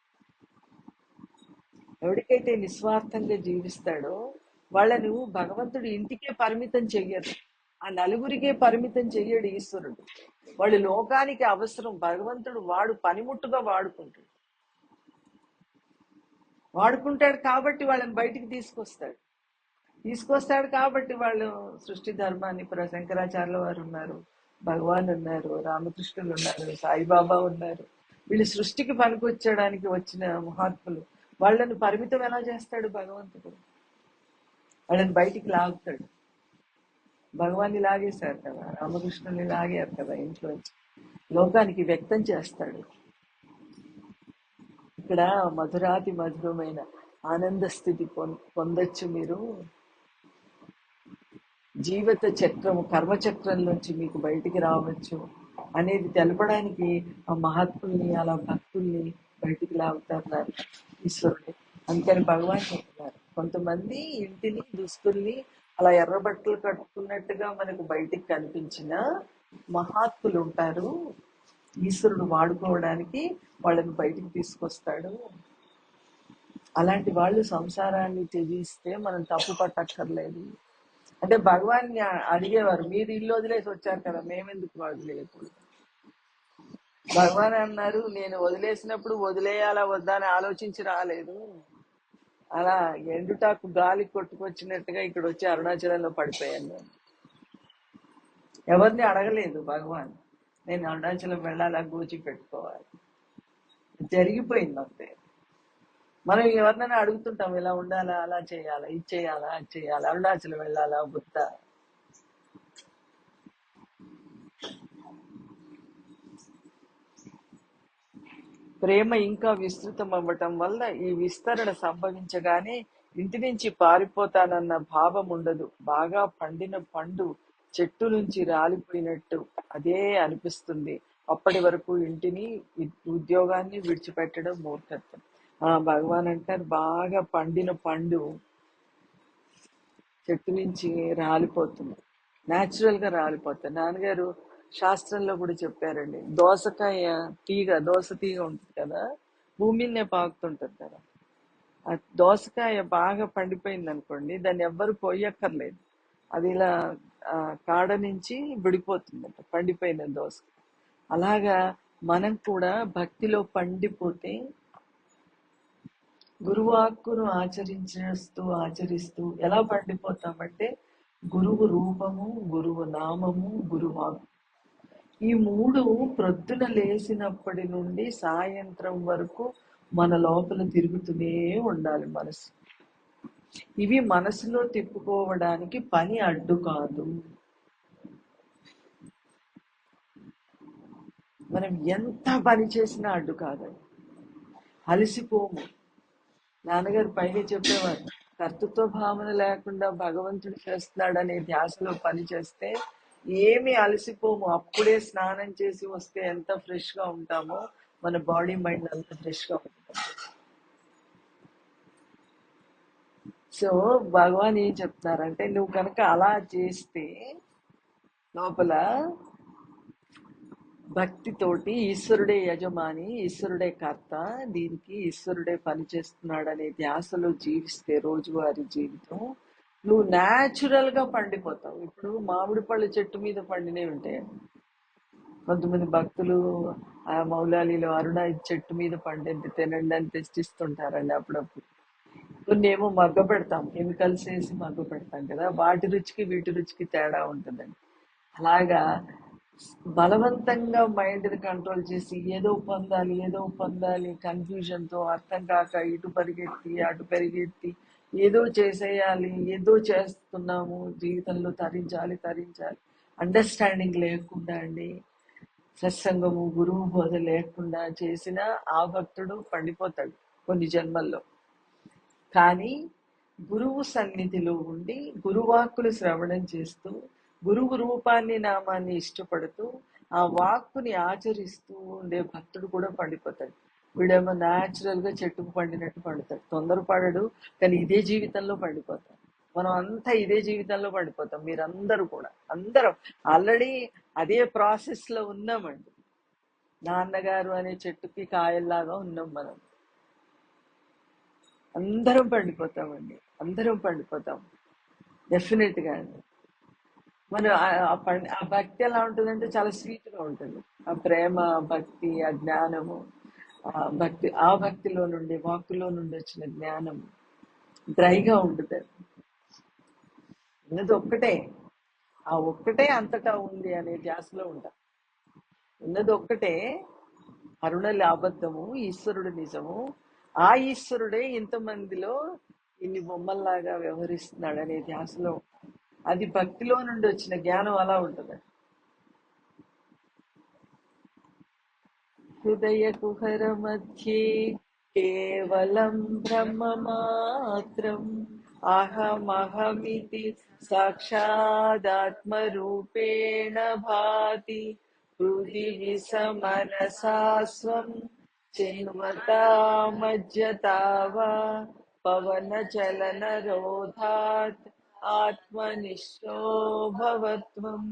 ఎవరికైతే నిస్వార్థంగా జీవిస్తాడో వాళ్ళను భగవంతుడు ఇంటికే పరిమితం చెయ్యరు, ఆ నలుగురికే పరిమితం చెయ్యడు ఈశ్వరుడు. వాళ్ళు లోకానికి అవసరం, భగవంతుడు వాడు పనిముట్టుగా వాడుకుంటాడు కాబట్టి వాళ్ళని బయటికి తీసుకొస్తాడు కాబట్టి వాళ్ళు సృష్టి ధర్మాన్ని, ఇప్పుడు శంకరాచార్యుల వారు ఉన్నారు, భగవాన్ ఉన్నారు, రామకృష్ణులు ఉన్నారు, సాయిబాబా ఉన్నారు. వీళ్ళు సృష్టికి పనికొచ్చడానికి వచ్చిన మహాత్ములు. వాళ్ళని పరిమితం ఎలా చేస్తాడు భగవంతుడు? వాళ్ళని బయటికి లాగుతాడు. భగవాన్ని లాగేశారు కదా, రామకృష్ణుని లాగారు కదా ఇంట్లో, లోకానికి వ్యక్తం చేస్తాడు. ఇక్కడ మధురాతి మధురమైన ఆనంద స్థితి పొందొచ్చు మీరు. జీవిత చక్రము కర్మచక్రం నుంచి మీకు బయటికి రావచ్చు అనేది తెలపడానికి ఆ మహాత్ముల్ని, అలా భక్తుల్ని బయటికి లాగుతారు ఈశ్వరుడు. అందుకని భగవాన్ చెప్తున్నారు, కొంతమంది ఇంటిని దుస్తుల్ని అలా ఎర్ర బట్టలు కట్టుకున్నట్టుగా మనకు బయటికి కనిపించిన మహాత్ములు ఉంటారు, ఈశ్వరుడు వాడుకోవడానికి వాళ్ళని బయటికి తీసుకొస్తాడు. అలాంటి వాళ్ళు సంసారాన్ని త్యజిస్తే మనం తప్పు పట్టక్కర్లేదు. అంటే భగవాన్ అడిగేవారు, మీరు ఇల్లు వదిలేసి వచ్చారు కదా, మేమెందుకు వదిలేయకూడదు? భగవాన్ అన్నారు, నేను వదిలేసినప్పుడు వదిలేయాలా వద్దా అని ఆలోచించి రాలేదు, అలా ఎండుటాకు గాలి కొట్టుకొచ్చినట్టుగా ఇక్కడ వచ్చి అరుణాచలంలో పడిపోయాను నేను. ఎవరిని అడగలేదు భగవాన్, నేను అరుణాచలం వెళ్ళాలా, గోచి పెట్టుకోవాలి, జరిగిపోయింది అంతే. మనం ఎవరినైనా అడుగుతుంటాం, ఇలా ఉండాలా, అలా చేయాలా, ఇది చేయాలా, అది చేయాలా, అరుణాచలం వెళ్ళాలా బుద్ధ. ప్రేమ ఇంకా విస్తృతం అవ్వటం వల్ల ఈ విస్తరణ సంభవించగానే ఇంటి నుంచి పారిపోతానన్న భావం ఉండదు. బాగా పండిన పండు చెట్టు నుంచి రాలిపోయినట్టు అదే అనిపిస్తుంది. అప్పటి వరకు ఇంటిని, ఉద్యోగాన్ని విడిచిపెట్టడం మూర్ఖత్వం. భగవాన్ అంటారు, బాగా పండిన పండు చెట్టు నుంచి రాలిపోతుంది, న్యాచురల్ గా రాలిపోతుంది. నాన్నగారు శాస్త్రంలో కూడా చెప్పారండి, దోస తీగ ఉంటుంది కదా, భూమినే పాకుతుంటది కదా, ఆ దోసకాయ బాగా పండిపోయింది అనుకోండి, దాన్ని ఎవ్వరు కొయ్యక్కర్లేదు, అది ఇలా కాడ నుంచి విడిపోతుందట పండిపోయిన దోసకాయ. అలాగా మనం కూడా భక్తిలో పండిపోతే గురువాక్కును ఆచరిస్తూ ఎలా పండిపోతామంటే, గురువు రూపము, గురువు నామము, గురువాక్కు, ఈ మూడు ప్రొద్దున లేచినప్పటి నుండి సాయంత్రం వరకు మన లోపల తిరుగుతూనే ఉండాలి మనసు. ఇవి మనసులో తిప్పుకోవడానికి పని అడ్డు కాదు. మనం ఎంత పని చేసినా అడ్డు కాదండి, అలసిపోము. నాన్నగారు పైగా చెప్పేవారు, కర్తృత్వ భావన లేకుండా భగవంతుడు చేస్తున్నాడనే ధ్యాసలో పని చేస్తే ఏమి అలసిపోము. అప్పుడే స్నానం చేసి వస్తే ఎంత ఫ్రెష్ గా ఉంటామో మన బాడీ మైండ్ అంత ఫ్రెష్ గా ఉంటుంది. సో భగవాన్ ఏం చెప్తున్నారంటే, నువ్వు కనుక అలా చేస్తే లోపల భక్తితోటి ఈశ్వరుడే యజమాని, ఈశ్వరుడే కర్త, దీనికి ఈశ్వరుడే పనిచేస్తున్నాడనే ధ్యాసలో జీవిస్తే రోజువారీ జీవితం, నువ్వు న్యాచురల్ గా పండిపోతావు. ఇప్పుడు మామిడి పళ్ళు చెట్టు మీద పండినవి ఉంటాయండి, కొంతమంది భక్తులు ఆ మౌలాలిలో అరుణ చెట్టు మీద పండింది తినండి అని తెచ్చిస్తుంటారండి అప్పుడప్పుడు. కొన్ని ఏమో మగ్గ పెడతాం, కెమికల్స్ వేసి మగ్గ పెడతాం కదా, వాటి రుచికి వీటి రుచికి తేడా ఉంటుందండి. అలాగా బలవంతంగా మైండ్ని కంట్రోల్ చేసి ఏదో పొందాలి కన్ఫ్యూజన్ తో, అర్థం కాక ఇటు పరిగెత్తి అటు పరిగెత్తి ఏదో చేసేయాలి, ఏదో చేస్తున్నాము, జీవితంలో తరించాలి అండర్స్టాండింగ్ లేకుండా అండి, సత్సంగము, గురువు బోధ లేకుండా చేసిన ఆ భక్తుడు పండిపోతాడు కొన్ని జన్మల్లో. కానీ గురువు సన్నిధిలో ఉండి గురువాక్కులు శ్రవణం చేస్తూ గురువు రూపాన్ని నామాన్ని ఇష్టపడుతూ ఆ వాక్కుని ఆచరిస్తూ ఉండే భక్తుడు కూడా పండిపోతాడు. వీడేమో న్యాచురల్ గా చెట్టుకు పండినట్టు పండుతాడు, తొందరపడడు. కానీ ఇదే జీవితంలో పండిపోతాం. మనం అంతా ఇదే జీవితంలో పడిపోతాం. మీరందరూ కూడా అందరం ఆల్రెడీ అదే ప్రాసెస్ లో ఉన్నామండి. నాన్నగారు అనే చెట్టుకి కాయల్లాగా ఉన్నాం మనం. అందరం పండిపోతామండి, అందరం పండిపోతాం. డెఫినెట్ గా అండి. మన ఆ భక్తి ఎలా ఉంటుందంటే చాలా స్వీట్ గా ఉంటుంది. ఆ ప్రేమ, భక్తి, ఆ జ్ఞానము, ఆ భక్తిలో నుండి వాక్కులో నుండి వచ్చిన జ్ఞానం డ్రైగా ఉంటుంది. ఉన్నది ఒక్కటే, ఆ ఒక్కటే అంతటా ఉంది అనే ధ్యాసలో ఉంటాం. ఉన్నది ఒక్కటే, అరుణలి అబద్ధము, ఈశ్వరుడు నిజము. ఆ ఈశ్వరుడే ఇంతమందిలో ఇన్ని బొమ్మల్లాగా వ్యవహరిస్తున్నాడు అనే ధ్యాసలో ఉంటాం. అది భక్తిలో నుండి వచ్చిన జ్ఞానం అలా ఉంటుంది. హృదయ కుహర మధ్యే కేవలం బ్రహ్మమాత్రం అహమహమితి సాక్షాదాత్మరూపేణ భాతి హృది విసమనసా స్వం చిన్వతామజ్జతావా పవన చలన రోధాత్ ఆత్మనిష్టో భవత్వం.